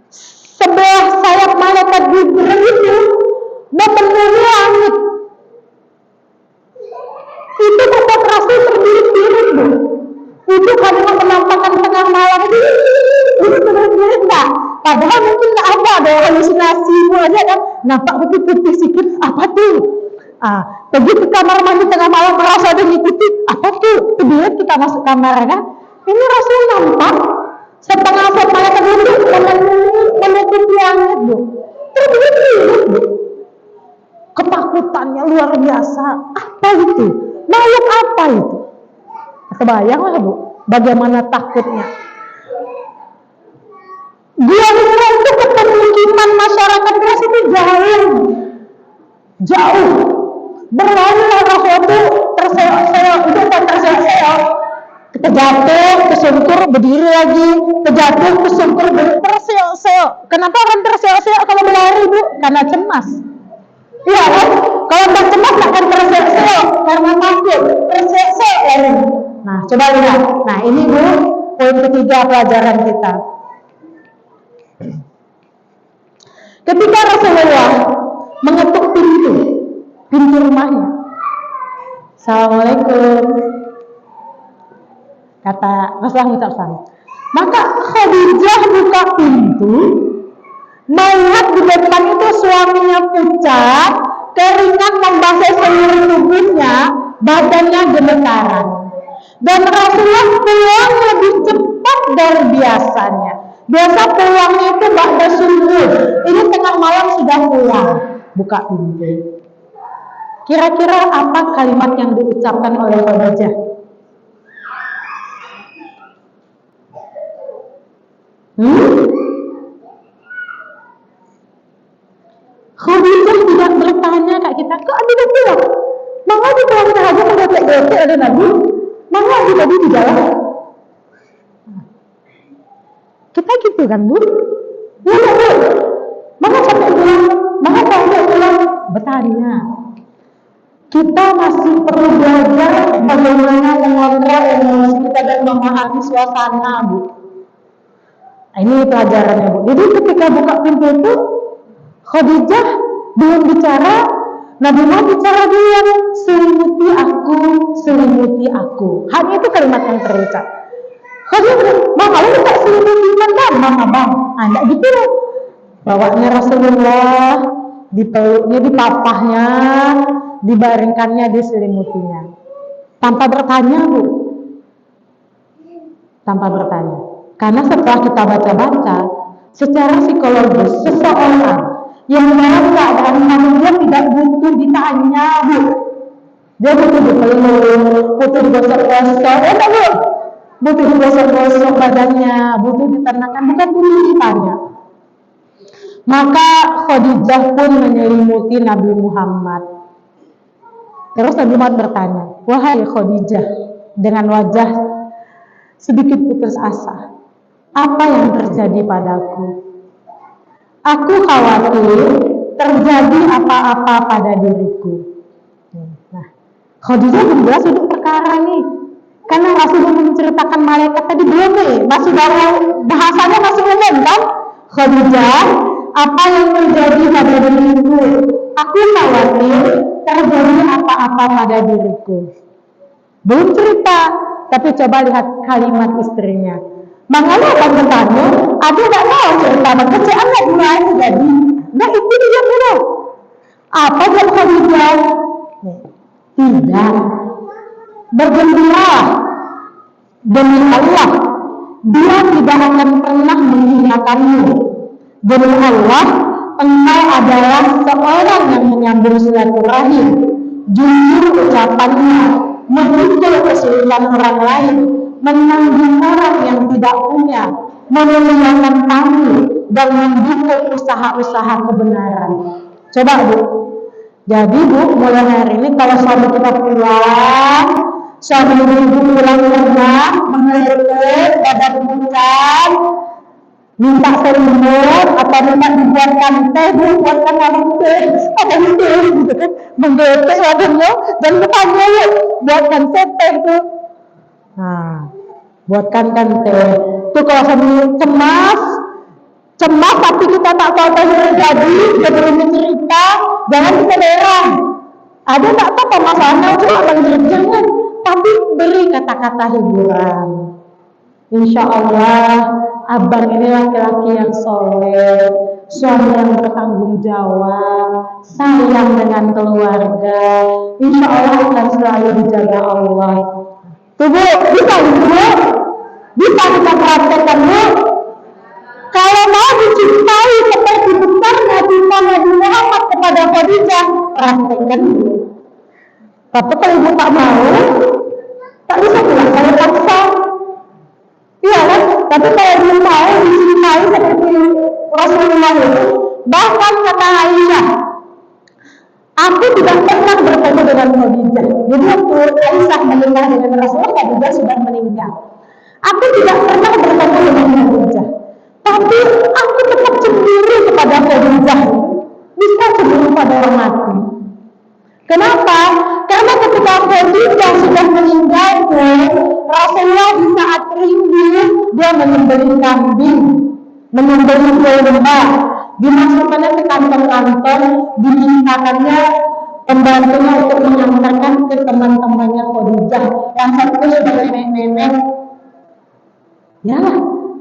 sebelah sayap malaikat Jibril itu memenuhi langit. Itu tempat Rasul berdiri-diri, Bu. Itu karena penampakan tengah malam itu berdiri enggak. Padahal mungkin nggak ada halusinasi aja kan, nampak putih-putih sedikit, apa tuh? Pergi ke kamar mandi tengah malam merasa ada ngikuti, apa tuh? Kemudian kita masuk kamar kan, ini Rasul nampak setengah set malaikat itu menutupi langit, Bu. Terbukti, Bu. Ketakutannya luar biasa. Apa itu? Makhluk apa itu? Kebayanglah, Bu, bagaimana takutnya. Gua Hira itu kepemukiman masyarakat Quraisy itu jauh. Berlarilah Rasul itu terseok-seok, terjatuh, tersungkur, berdiri lagi, terjatuh, tersungkur, terseok-seok. Kenapa orang terseok-seok kalau berlari, Bu? Karena cemas. Iya kan? Kalau tak cemas akan terseok-seok karena takut, terseok-seok lari. Nah, coba lihat. Nah, ini, Bu, poin ketiga pelajaran kita. Ketika Rasulullah mengetuk pintu, pintu rumahnya. Assalamualaikum, kata Rasulullah ngucap salam. Maka Khadijah buka pintu, melihat di depan itu suaminya pucat, keringat membasah seluruh tubuhnya, badannya gemetaran. Dan Rasulullah pulang lebih cepat dari biasanya. Biasa pulangnya itu ba'da subuh. Ini tengah malam sudah pulang, buka pintu. Kira-kira apa kalimat yang diucapkan oleh Khadijah? Khadijah tidak bertanya kak kita, kok ada pulang? Maka di pulang sahaja mengetek-getek ada Nabi. Maka di tadi di jalan. Kita gitu kan Bu? Ya Bu. Maka sampai pulang, maka sampai pulang bertanya. Kita masih perlu belajar bagaimana mengontrol emosi kita dan memahami suasana Bu. Nah, ini pelajarannya Bu. Jadi ketika buka pintu itu Khadijah belum bicara, Nabi Muhammad bicara dia, selimuti aku. Hanya itu kalimat yang terucap. Khadijah bilang, bang, kalau minta selimuti bang, abang. Enggak gitu loh. Bawanya Rasulullah, dipeluknya, dipapahnya, dibaringkannya, diselimutinya. Tanpa bertanya Bu. Tanpa bertanya. Karena setelah kita baca-baca, secara psikologis, seseorang yang dalam keadaan hamil dia tidak butuh ditanya Bu. Dia butuh dipeluk, butuh digosok-gosok, Bu. Butuh digosok-gosok badannya, butuh ditenangkan, bukan butuh ditanya. Maka Khadijah pun menyelimuti Nabi Muhammad. Terus Nabi Muhammad bertanya, wahai Khadijah, dengan wajah sedikit putus asa, apa yang terjadi padaku? Aku khawatir terjadi apa-apa pada diriku. Nah, Khadijah belum jelas duduk perkara nih. Karena Rasulullah menceritakan malaikat tadi belum nih, masih bahasanya masih umum kan? Khadijah, apa yang terjadi pada diriku? Aku khawatir terjadi apa-apa pada diriku. Belum cerita, tapi coba lihat kalimat istrinya. Makanya akan bertanya, ada nggak tahu cerita kecil anak mulai terjadi. Nah itu dia dulu. Apa yang Khadijah? Tidak. Bergembira demi Allah, dia tidak akan pernah menghinakanmu. Demi Allah, engkau adalah seorang yang menyambung silaturahim. Jujur ucapannya, memikul kesulitan orang lain, menanggung orang yang tidak punya, memuliakan tamu, dan mendukung usaha-usaha kebenaran. Coba Bu. Jadi Bu, mulai hari ini kalau suami kita pulang, suami ibu pulang rumah, mengeluh, badan pucat, minta selimut atau minta dibuatkan teh, buatkan abang teh, gitu kan, menggetek badannya dan bertanya ya, buatkan teh itu. Nah, buatkan kan teh. Itu kalau suami cemas tapi kita tak tahu apa yang terjadi, kita belum cerita, jangan kita derang. Ada tak apa masalahnya, cuma jangan, tapi beri kata-kata hiburan. Insya Allah abang ini laki-laki yang soleh, suami yang bertanggung jawab, sayang dengan keluarga. Insya Allah akan selalu dijaga Allah. Tuh Bu, bisa Bu? Bisa kita praktekkan Bu? Kalau mau dicintai seperti besarnya cinta Nabi Muhammad kepada Khadijah, praktekkan Bu. Tapi kalau Ibu tak mau, tak bisa bilang saya paksa. Iya kan? Tapi kalau belum mau dicintai seperti Rasulullah itu, bahkan kata Aisyah, aku tidak pernah bertemu dengan Khadijah. Jadi waktu Aisyah menikah dengan Rasulullah, Khadijah sudah meninggal. Aku tidak pernah bertemu dengan Khadijah, tapi aku tetap cemburu kepada Khadijah. Bisa cemburu pada orang mati. Kenapa? Karena ketika Khadijah sudah meninggal, Rasulullah di saat rindu dia menyembelih kambing, menyembelih domba, dimasukkannya ke kantong-kantong, dimintakannya pembantunya untuk mengantarkan ke teman-temannya Khadijah yang satu sudah nenek-nenek. Ya,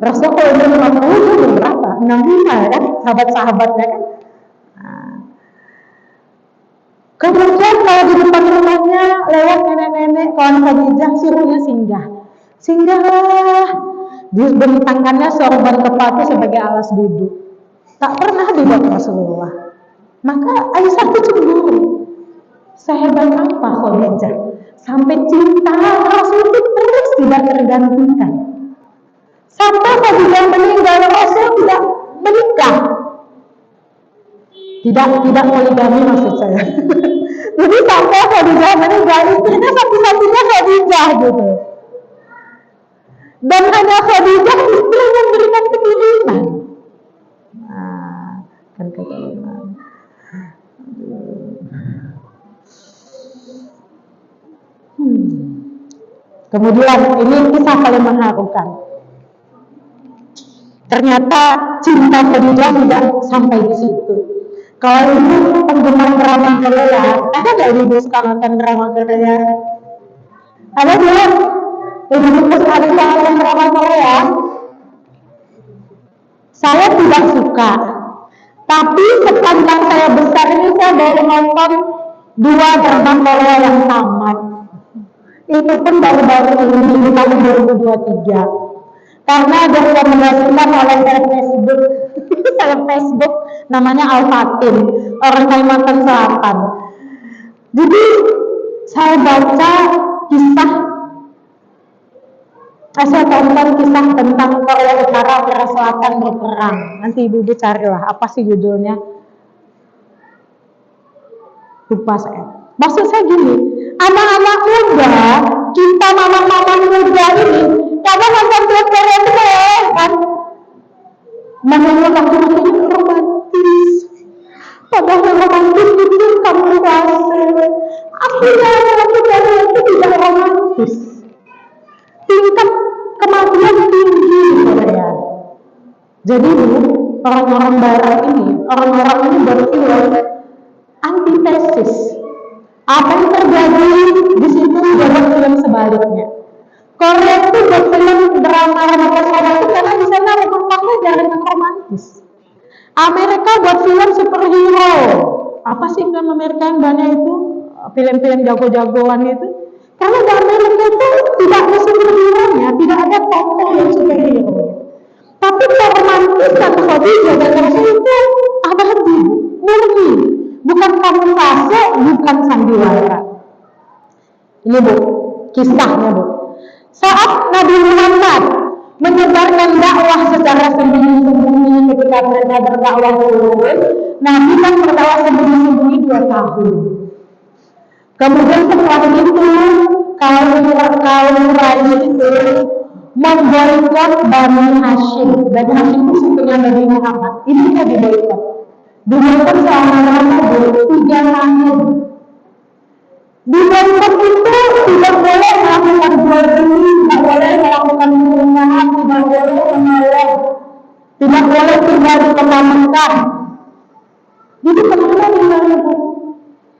Rasul kalau udah 50 itu berapa? 65 ya kan, sahabat-sahabatnya kan. Nah, kemudian kalau di depan rumahnya lewat nenek-nenek kawan Khadijah, suruhnya singgah. Singgahlah. Dibentangkannya sorban kepatu sebagai alas duduk. Tak pernah dibuat Rasulullah. Maka Aisyah itu cemburu. Sehebat apa Khadijah sampai cinta Rasul itu terus tidak tergantikan. Sampai Khadijah meninggal, Rasul tidak menikah. Tidak poligami maksud saya. Jadi sampai Khadijah meninggal, istrinya satu-satunya Khadijah gitu. Dan hanya Khadijah istri yang memberikan kekiriman. Nah, kan kekiriman. Kemudian ini kisah paling mengharukan. Ternyata cinta Khadijah tidak sampai di situ. Kalau itu penggemar drama Korea, ada nggak ibu sekarang nonton drama Korea? Ada belum? Ibu sekali nonton drama Korea? Saya tidak suka. Tapi sepanjang saya besar ini saya baru nonton 2 drama Korea yang tamat. Itu pun baru-baru ini di tahun 2023. Karena direkomendasikan oleh Facebook namanya Al-Fatin, orang Kalimantan Selatan. Jadi saya baca saya tonton kisah tentang Korea Utara, Korea Selatan berperang. Nanti ibu carilah apa sih judulnya, lupa saya. Maksud saya gini, anak-anak muda, kita mama-mama muda ini, kadang nonton film Korea itu kan, menurut laki-laki romantis. Padahal romantis itu kamu kuasa. Artinya laki-laki Korea itu tidak romantis. Tingkat kematian tinggi di Korea. Jadi orang-orang barat ini, orang-orang ini berpikir antitesis. Apa yang terjadi di situ dalam film sebaliknya. Korea itu buat film drama romantis itu karena di sana rumah-rumahnya jarang yang romantis. Amerika buat film superhero. Apa sih film Amerika yang banyak itu? Film-film jago-jagoan itu. Karena di Amerika itu tidak ada superhero-nya, tidak ada tokoh yang superhero. Tapi keromantisan Khadijah dan Rasul itu abadi, murni. Bukan kamuflase, bukan sandiwara. Ini Bu, kisahnya Bu. Saat Nabi Muhammad menyebarkan dakwah secara sembunyi-sembunyi ketika mereka berdakwah turun, Nabi kan berdakwah sembunyi-sembunyi 2 tahun. Kemudian setelah itu kaum Quraisy itu memboikot Bani Hashim. Bani Hashim itu sukunya Nabi Muhammad. Ini tidak diboikot. Diboikot selama 3 tahun. Diboikot itu tidak boleh melakukan jual beli, tidak boleh melakukan perumahan, tidak boleh menolong, tidak boleh tinggal di kota Mekah. Jadi kemana tinggalnya Bu?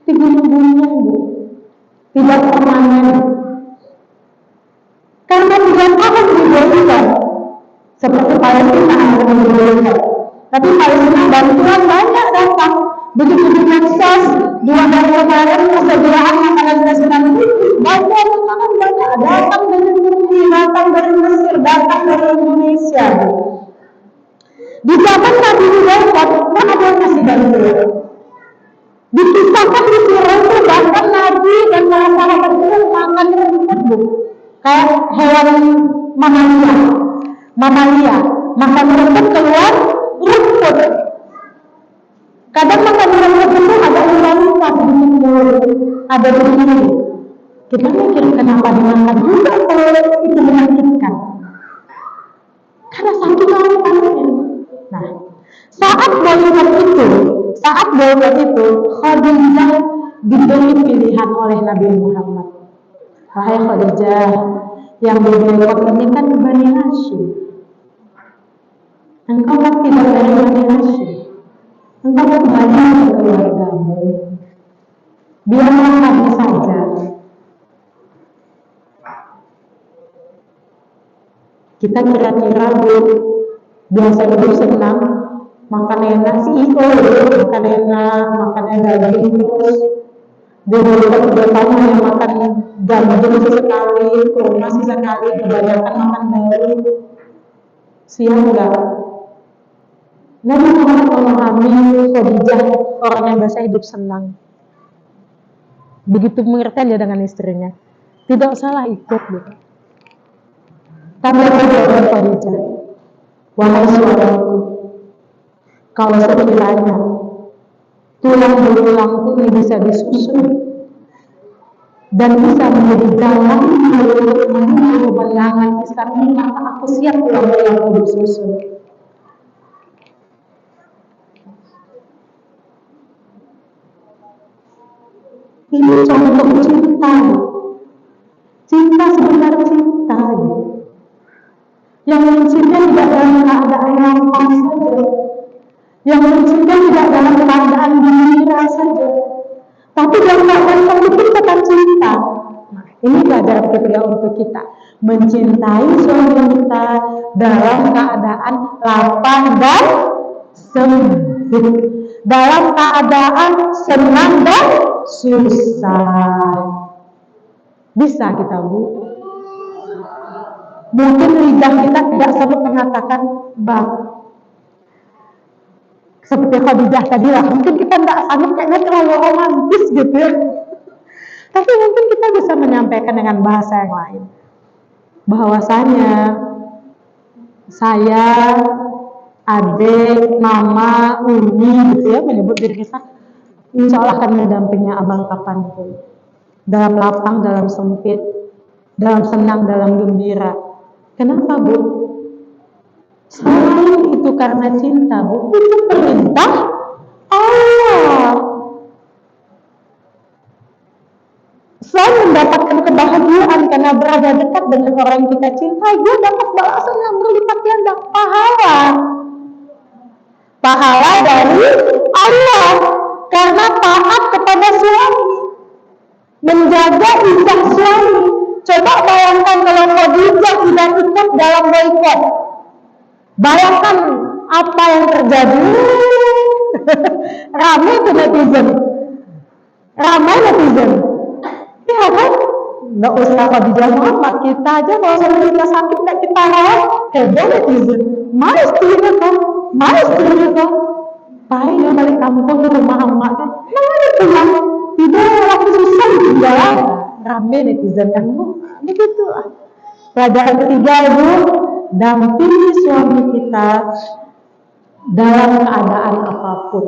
Di gunung-gunung Bu, tidak permanen. Karena 3 tahun diboikot, seperti Palestina yang diboikot. Tapi Palestina bantuan banyak datang. Begitu di Texas 2 hari kemarin persediaan makanan nasional itu banyak makanan banyak datang dari Turki, datang dari Mesir, datang dari Indonesia. Di zaman Nabi diboikot, tak ada yang kasih bantuan. Dikisahkan di surah itu bahkan Nabi dan para sahabat itu makan rumput Bu, kayak hewan mamalia, makan rumput keluar rumput. Kadang makan rumput itu ada luka sedikit mulut, ada begini. Kita mikir kenapa dimakan juga kalau itu menyakitkan. Karena saking lapangnya. Nah, saat boykot itu, Khadijah diberi pilihan oleh Nabi Muhammad. Wahai Khadijah, yang diboykot ini kan Bani Hashim. Engkau kan tidak dari Bani Hashim. Engkau kembali ke keluargamu. biarlah kami saja. Kita kira-kira biasa hidup senang, makan enak CEO, makan enak, makan daging terus. Beberapa kegiatannya yang makan gandum sesekali, kurma sesekali, kebanyakan makan baru. Siang enggak? Nabi Muhammad memahami Khadijah orang yang biasa hidup senang. Begitu pengertian dia dengan istrinya. Tidak salah ikut gitu. Tapi berkata Khadijah, wahai suamiku, kalau sekiranya tulang belulangku ini bisa disusun dan bisa menjadi dalam menuju kemenangan Islam ini, maka aku siap tulang belulangku disusun. Ini contoh cinta. Cinta sebenarnya cinta. Yang mencinta tidak dalam keadaan lapang saja. Yang mencinta tidak dalam keadaan gembira saja. Tapi dalam keadaan mengucapkan cinta. Nah, ini pelajaran ketiga untuk kita. Mencintai suami kita dalam keadaan lapang dan sempit. Dalam keadaan senang dan susah. Bisa kita, Bu? Mungkin lidah kita tidak sanggup mengatakan bang. Seperti Khadijah tadi lah, mungkin kita tidak sanggup, kayaknya terlalu romantis gitu ya. Tapi mungkin kita bisa menyampaikan dengan bahasa yang lain. Bahwasanya saya, adik, mama, umi gitu ya, menyebut diri kita, insya Allah akan mendampingi abang kapanpun. Dalam lapang, dalam sempit, dalam senang, dalam gembira. Kenapa, Bu? Selain itu karena cinta, Bu. Itu perintah Allah. Selain mendapatkan kebahagiaan karena berada dekat dengan orang yang kita cintai, dia dapat balasan yang berlipat ganda, pahala. Pahala dari Allah karena taat kepada suami, menjaga izzah suami. Coba bayangkan kalau Khadijah tidak ikut dalam boikot. Bayangkan apa yang terjadi. Ramai itu netizen. Ya kan? Nggak usah Khadijah Muhammad, kita aja kalau sampai kita sakit nggak kita rawat, heboh netizen. Mana istrinya kok? Baik ya balik kampung ke rumah emak. Mana pulang? Tidak, waktu susah ditinggal. Rame netizen kan, begitu. Pelajaran ketiga, Ibu, dampingi suami kita dalam keadaan apapun.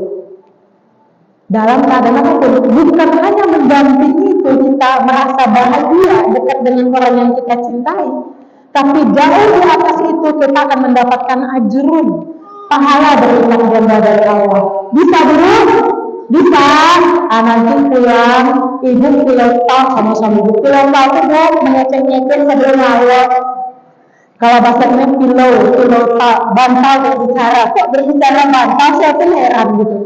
Dalam keadaan apapun, bukan hanya mendampingi itu kita merasa bahagia dekat dengan orang yang kita cintai, tapi jauh di atas itu kita akan mendapatkan ajrun, pahala berlipat ganda dari Allah. Bisa dulu? Bisa. Nanti pulang, ibu pilotok sama suami ibu. Pilotok itu mau mengecek-ngecek sebelum Allah. Kalau bahasanya pilotok, bantal berbicara. Kok berbicara bantal? Saya pun heran gitu.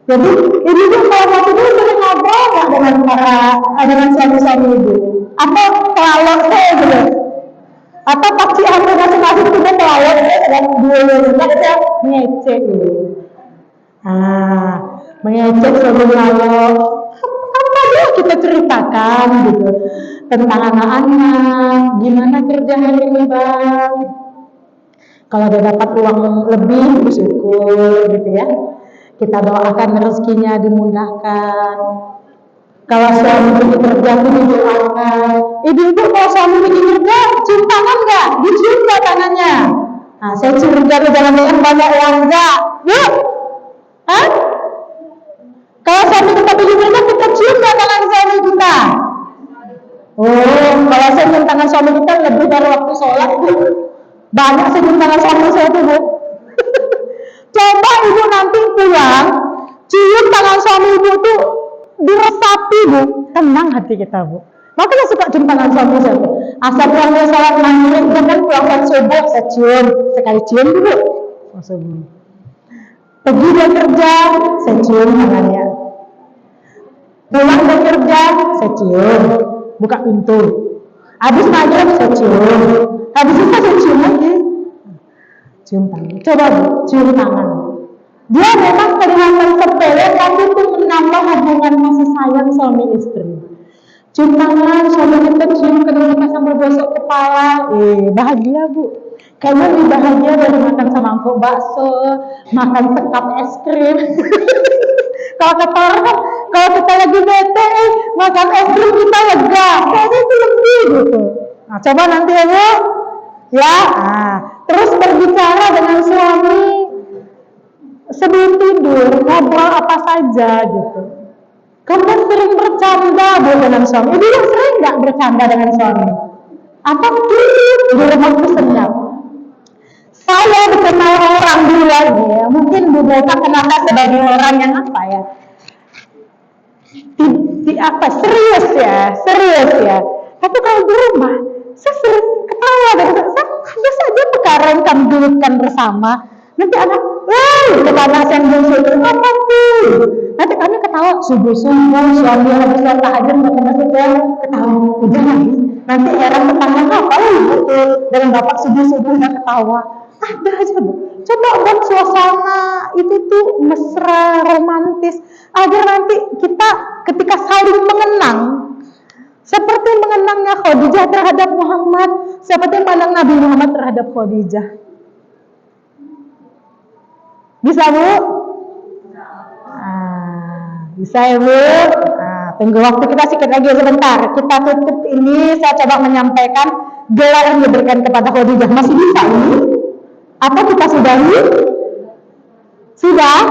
Jadi ini tuh kalau waktu itu sering ngobrol nggak dengan suami-suami ibu? Atau pelalok saya gitu? Atau pasti aku masing-masing punya pelalok dan dua-duanya saya ngecek gitu. Mengecek sebelum lalu apa dia kita ceritakan gitu tentang anak-anak, gimana kerja hari ini bang. Kalau dia dapat uang lebih bersyukur gitu ya, kita doakan rezekinya dimudahkan. Kalau suami kerja itu didoakan. Ibu-ibu kalau suami kerja cium tangan nggak? Dicium nggak tangannya? Saya curiga di dalam yang banyak uang nggak? Yuk, kalau suami kita kerja kita cium nggak tangan suami kita? Kalau saya cium tangan suami kita lebih dari waktu sholat, Bu. Banyak saya cium tangan suami saya tuh, Bu. Coba ibu nanti pulang, cium tangan suami ibu tuh diresapi, Bu. Tenang hati kita, Bu. Makanya suka cium tangan suami saya tuh. Asal pulangnya sholat maghrib, kan pulang subuh, saya cium. Sekali cium dulu. Pergi dia kerja, saya cium tangannya. Pulang dari kerja, saya cium, buka pintu. Habis maghrib saya cium, habis itu saya cium lagi. Cium tangan. Coba Bu, cium tangan. Dia memang kelihatan sepele, tapi itu menambah hubungan kasih sayang suami istri. Cium tangan, suami kita cium kedua sambil gosok kepala. Bahagia Bu. Kayaknya lebih bahagia dari makan semangkuk bakso, makan sekap es krim. Kalau kata orang kan, kalau kita lagi bete, makan es krim kita lega. Kayaknya itu lebih gitu. Nah, coba nanti ya Bu. Ya, terus berbicara dengan suami sebelum tidur, ngobrol apa saja gitu. Kamu sering bercanda Bu dengan suami? Ibu sering nggak bercanda dengan suami? Atau di rumahku senyap? Saya dikenal orang dulu lagi ya, mungkin Bu Beta kenal sebagai orang yang apa ya? Serius ya. Tapi kalau di rumah, saya sering ketawa dan saya ada saja perkara yang kami dudukkan bersama. Nanti anak, kemana yang bungsu apa tuh? Nanti kami ketawa subuh-subuh, suami habis sholat tahajud mau ke masjid ketawa udah lagi. Nanti heran tetangga apa gitu dengan bapak subuh-subuh udah ketawa. Ada aja Bu. Coba buat suasana itu tuh mesra, romantis agar nanti kita ketika saling mengenang seperti mengenangnya Khadijah terhadap Muhammad, seperti mengenang Nabi Muhammad terhadap Khadijah. Bisa Bu? Bisa ya Bu? Tunggu waktu kita sedikit lagi sebentar. Kita tutup ini, saya coba menyampaikan gelar yang diberikan kepada Khadijah. Masih bisa ini? Apa kita sudahi? Sudah?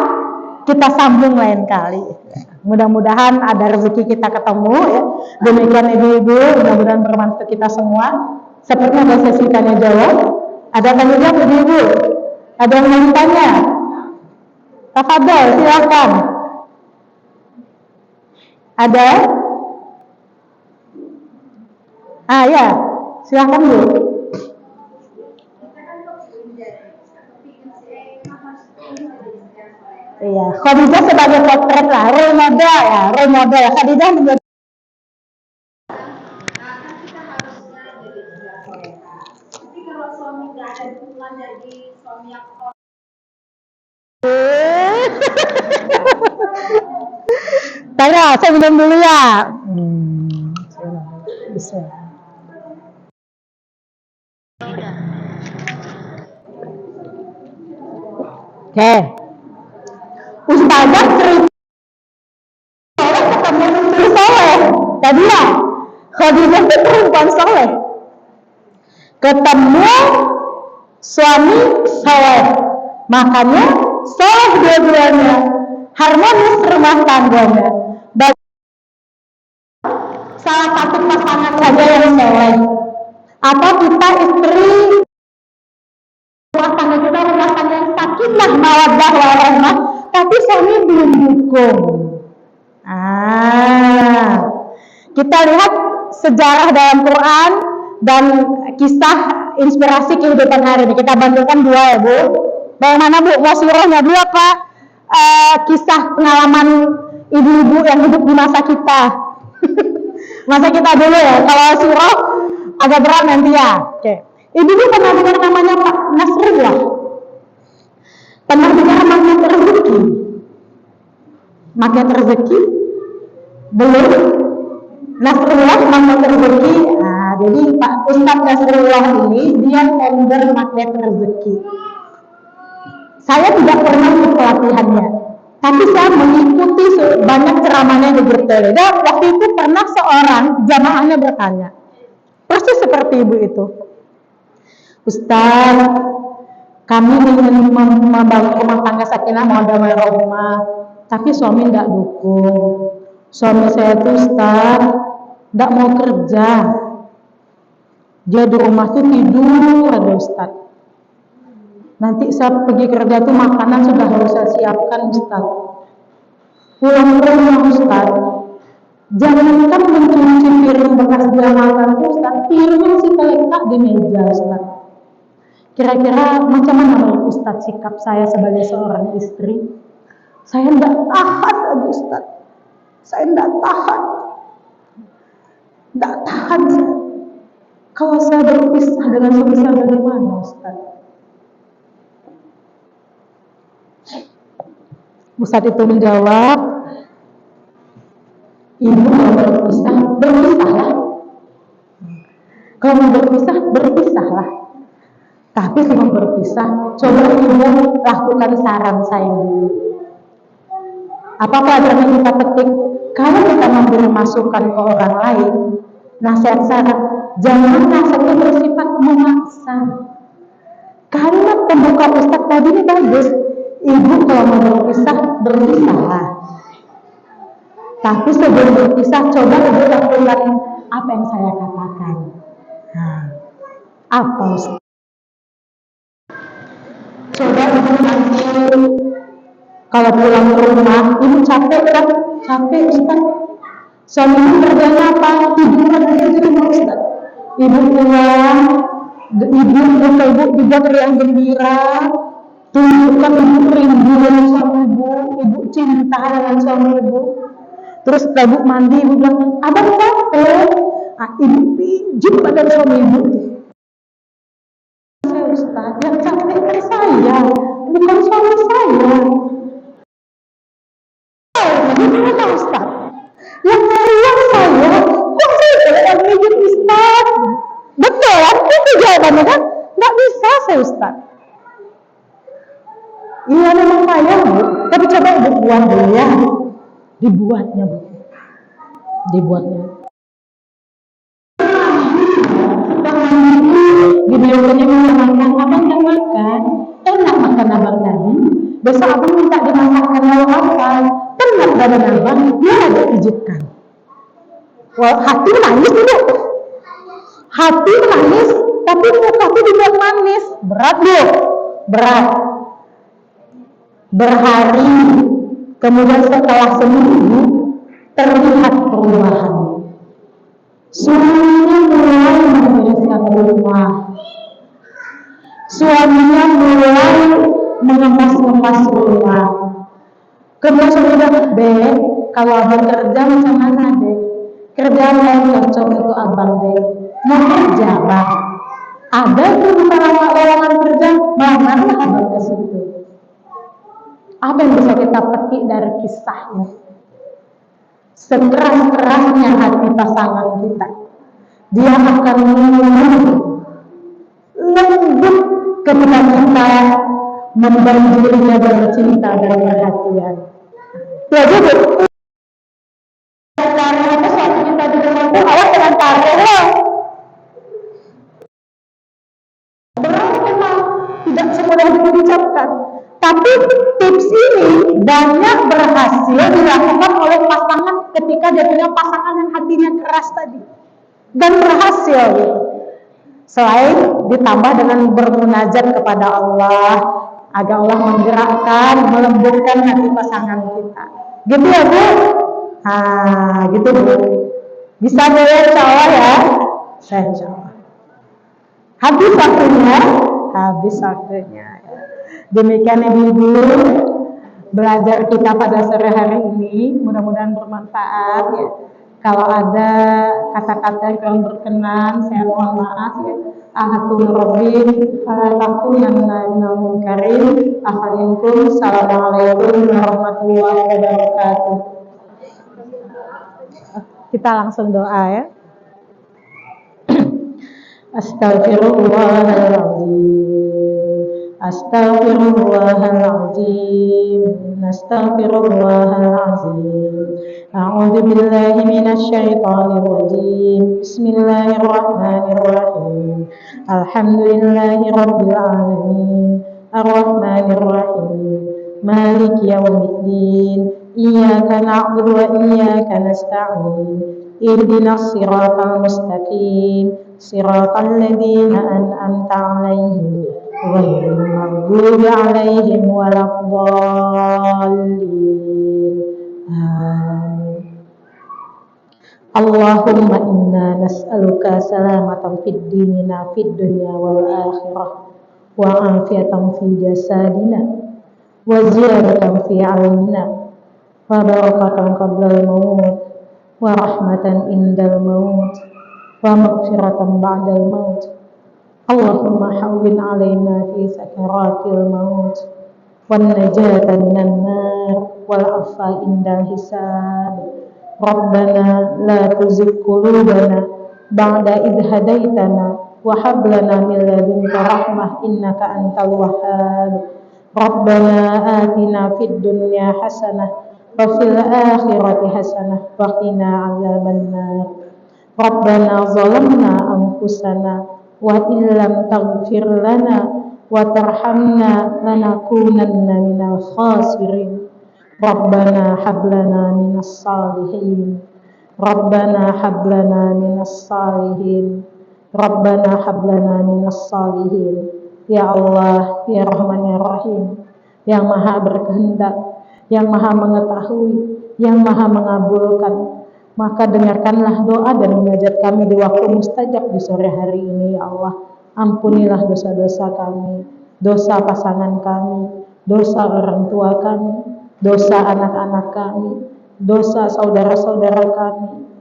Kita sambung lain kali. Mudah-mudahan ada rezeki kita ketemu ya. Demikian ibu-ibu, mudah-mudahan bermanfaat kita semua. Seperti ada sesi tanya jawab. Ada tanya jawab ibu-ibu? Ada yang mau tanya? Tafadhol, silakan. Ada? Ya, silakan Bu. Iya, Khadijah sebagai potret lah, role model ya, role model. Khadijah menjadi kita harusnya jadi soleha. Tapi kalau suami nggak ada dukungan dari suami yang Tanya, saya minum dulu ya. Bisa. Oke. Ustazah cerita ketemu istri soleh. Tadi ya, Khadijah itu perempuan soleh. Ketemu suami soleh. Makanya soleh dua-duanya. Harmonis rumah tangganya. Salah satu pasangan saja yang soleh. Atau kita istri rumah tangga kita rumah tangga yang sakinah mawaddah warahmah, tapi suami belum dukung. Kita lihat sejarah dalam Quran dan kisah inspirasi kehidupan hari ini. Kita bandingkan dua ya Bu. Bagaimana Bu? Mau surahnya dulu apa? Kisah pengalaman ibu-ibu yang hidup di masa kita. Masa kita dulu ya. Kalau surah agak berat nanti ya. Oke. Ibu-ibu pernah dengar namanya Pak Nasrullah? Pernah dengar magnet rezeki? Magnet rezeki? Belum? Nasrullah magnet rezeki. Jadi Pak Ustadz Nasrullah ini dia founder magnet rezeki. Saya tidak pernah ikut pelatihannya, tapi saya mengikuti banyak ceramahnya di grup tele. Dan waktu itu pernah seorang jamaahnya bertanya, persis seperti ibu itu, Ustaz, kami ingin membangun rumah tangga sakinah mawaddah warahmah, tapi suami tidak dukung. Suami saya itu Ustaz tidak mau kerja, dia di rumah tuh tidur ada Ustaz. Nanti saya pergi kerja tuh makanan sudah harus saya siapkan Ustaz. Pulang ke rumah Ustaz, jangankan mencuci piring bekas dia makan Ustaz, piringnya masih terletak di meja Ustaz. Kira-kira macam mana menurut Ustaz sikap saya sebagai seorang istri? Saya tidak tahan lagi Ustaz. Saya tidak tahan. Tidak tahan saya. Kalau saya berpisah dengan suami saya bagaimana, Ustaz? Ustaz itu menjawab, ibu mau berpisah, berpisahlah. Kalau mau berpisah, berpisahlah. Tapi sebelum berpisah, coba ibu lakukan saran saya dulu. Apa pelajaran yang kita petik? Kalau kita memberi masukan ke orang lain, nasihat saran, jangan nasihatnya bersifat memaksa. Kalimat pembuka Ustaz tadi ini bagus. Ibu kalau mau berpisah, berpisahlah. Tapi sebelum berpisah, coba ibu lakukan apa yang saya katakan. Nah, apa Ustaz? Coba ibu nanti kalau pulang ke rumah, ibu capek kan? Capek Ustaz. Suami kerjanya apa? Tiduran aja di rumah Ustaz. Ibu pulang, ibu dibuat riang gembira, tunjukkan ibu rindu dengan suami ibu cinta dengan suami ibu. Terus ibu mandi, ibu bilang, abang capek. Ibu pijit badan suami ibu. Saya Ustaz, yang capek kan saya, bukan suami saya. Gimana Ustaz? Yang riang saya, kok saya yang pijit Ustaz? Betul kan? Itu jawabannya kan? Nggak bisa saya Ustaz. Iya memang payah Bu, tapi coba ibu buat dulu ya. Dibuatnya Bu, dibuatnya. Dibiarkannya makan, abang tak makan, enak makan abang tadi. Besok abang minta dimasakkan lauk apa, enak badan abang, dia ada pijitkan. Wah, hati menangis Bu, hati menangis, tapi muka itu dibuat manis, berat Bu, berat. Berhari, kemudian setelah seminggu terlihat perubahan. Suaminya mulai membereskan rumah, suaminya mulai mengemas-ngemas rumah. Kemudian suaminya, Dek, kalau abang kerja macam mana Dek? Kerjaan yang cocok itu abang Dek. Mau kerja Bang? Ada tuh bukan lowongan kerja, mana abang ke situ? Apa yang bisa kita petik dari kisahnya? Sekeras-kerasnya hati pasangan kita, dia akan lembut ketika kita membanjirinya dengan cinta dan perhatian. Ya jadi, karena itu suatu kita di rumah itu awas dengan tariknya. Berat memang tidak semudah diucapkan. Tapi tips ini banyak berhasil dilakukan oleh pasangan ketika dia punya pasangan yang hatinya keras tadi. Dan berhasil gitu. Selain ditambah dengan bermunajat kepada Allah, agar Allah menggerakkan, melembutkan hati pasangan kita. Gitu ya Bu? Gitu Bu. Bisa Bu ya insya Allah ya? Saya insya Allah. Habis waktunya? Habis waktunya. Demikian ibu-ibu belajar kita pada sore hari ini, mudah-mudahan bermanfaat ya. Kalau ada kata-kata yang kurang berkenan, saya mohon maaf ya. Ahatul Rabbin, Falakum yang minal karim, Ahalinkum, Assalamualaikum warahmatullahi wabarakatuh. Kita langsung doa ya. Astagfirullahaladzim. Astaghfirullahaladzim. Astaghfirullahaladzim. A'udzu billahi minasy syaithanir rajim. Bismillahirrahmanirrahim. Alhamdulillahi rabbil alamin. Arrahmanir rahim. Maliki yaumiddin. Iyyaka na'budu wa iyyaka nasta'in. Ihdinas siratal mustaqim. Siratal ladzina an'amta 'alaihim ghairil maghdubi 'alaihim waladdallin. Amin. Allahumma inna nas'aluka salamatan fid dinina fid dunya wal akhirah wa afiyatan fi jasadina wa ziyadatan fi 'ilmina wa barakatan qablal maut, wa rahmatan indal maut, wa maghfiratan ba'dal maut. Allahumma hawwin alaina fi sakaratil maut, wan najata minan nar, wal afa indal hisab. Rabbana la tuzigh qulubana ba'da idh hadaitana wa hab lana min ladunka rahmah innaka antal wahhab. Rabbana atina fid dunya hasanah wa fil akhirati hasanah wa qina adzabannar. Rabbana zalamna anfusana wa illam taghfir lana wa tarhamna lanakunanna minal khasirin. Rabbana hab lana minas salihin. Rabbana hab lana minas salihin. Rabbana hab lana minas salihin. Ya Allah, ya Rahman ya Rahim, yang maha berkehendak, yang maha mengetahui, yang maha mengabulkan, maka dengarkanlah doa dan munajat kami di waktu mustajab di sore hari ini, ya Allah. Ampunilah dosa-dosa kami, dosa pasangan kami, dosa orang tua kami, dosa anak-anak kami, dosa saudara-saudara kami,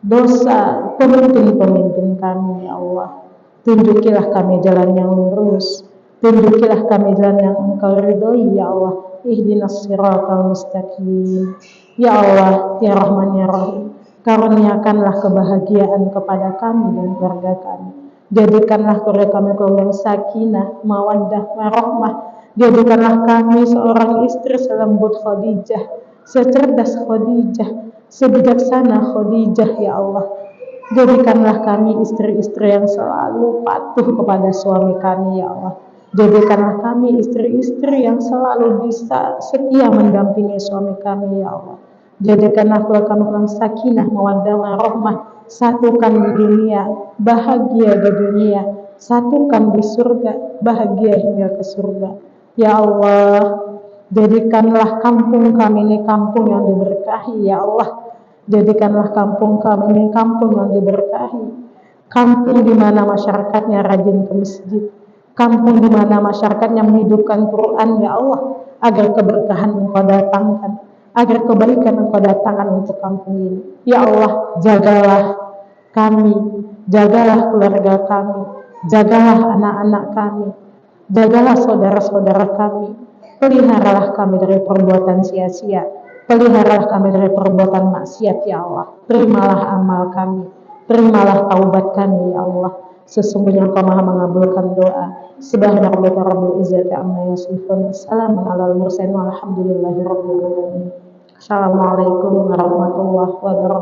dosa pemimpin-pemimpin kami, ya Allah. Tunjukilah kami jalan yang lurus, tunjukilah kami jalan yang Engkau ridhoi, ya Allah. Ihdinas siratal mustaqim. Ya Allah, ya Rahman ya Rahim, karuniakanlah kebahagiaan kepada kami dan keluarga kami. Jadikanlah keluarga kami keluarga yang sakinah, mawaddah, warahmah. Jadikanlah kami seorang istri selembut Khadijah, secerdas Khadijah, sebijaksana Khadijah, ya Allah. Jadikanlah kami istri-istri yang selalu patuh kepada suami kami, ya Allah. Jadikanlah kami istri-istri yang selalu bisa setia mendampingi suami kami, ya Allah. Jadikanlah keluarga kami yang sakinah, mawaddah, warahmah. Satukan di dunia, bahagia di dunia. Satukan di surga, bahagia hingga ke surga. Ya Allah, jadikanlah kampung kami ini kampung yang diberkahi, ya Allah. Jadikanlah kampung kami ini kampung yang diberkahi, kampung di mana masyarakatnya rajin ke masjid, kampung di mana masyarakatnya menghidupkan Quran, ya Allah, agar keberkahan Engkau datangkan, agar kebaikan Engkau datangkan untuk kampung ini. Ya Allah, jagalah kami, jagalah keluarga kami, jagalah anak-anak kami, jagalah saudara-saudara kami, peliharalah kami dari perbuatan sia-sia, peliharalah kami dari perbuatan maksiat, ya Allah. Terimalah amal kami, terimalah taubat kami, ya Allah. Sesungguhnya Engkau maha mengabulkan doa. Subhana rabbika rabbil izzati amma yasifun, salamun alal mursalin, walhamdulillahi rabbil alamin. Assalamualaikum warahmatullahi wabarakatuh.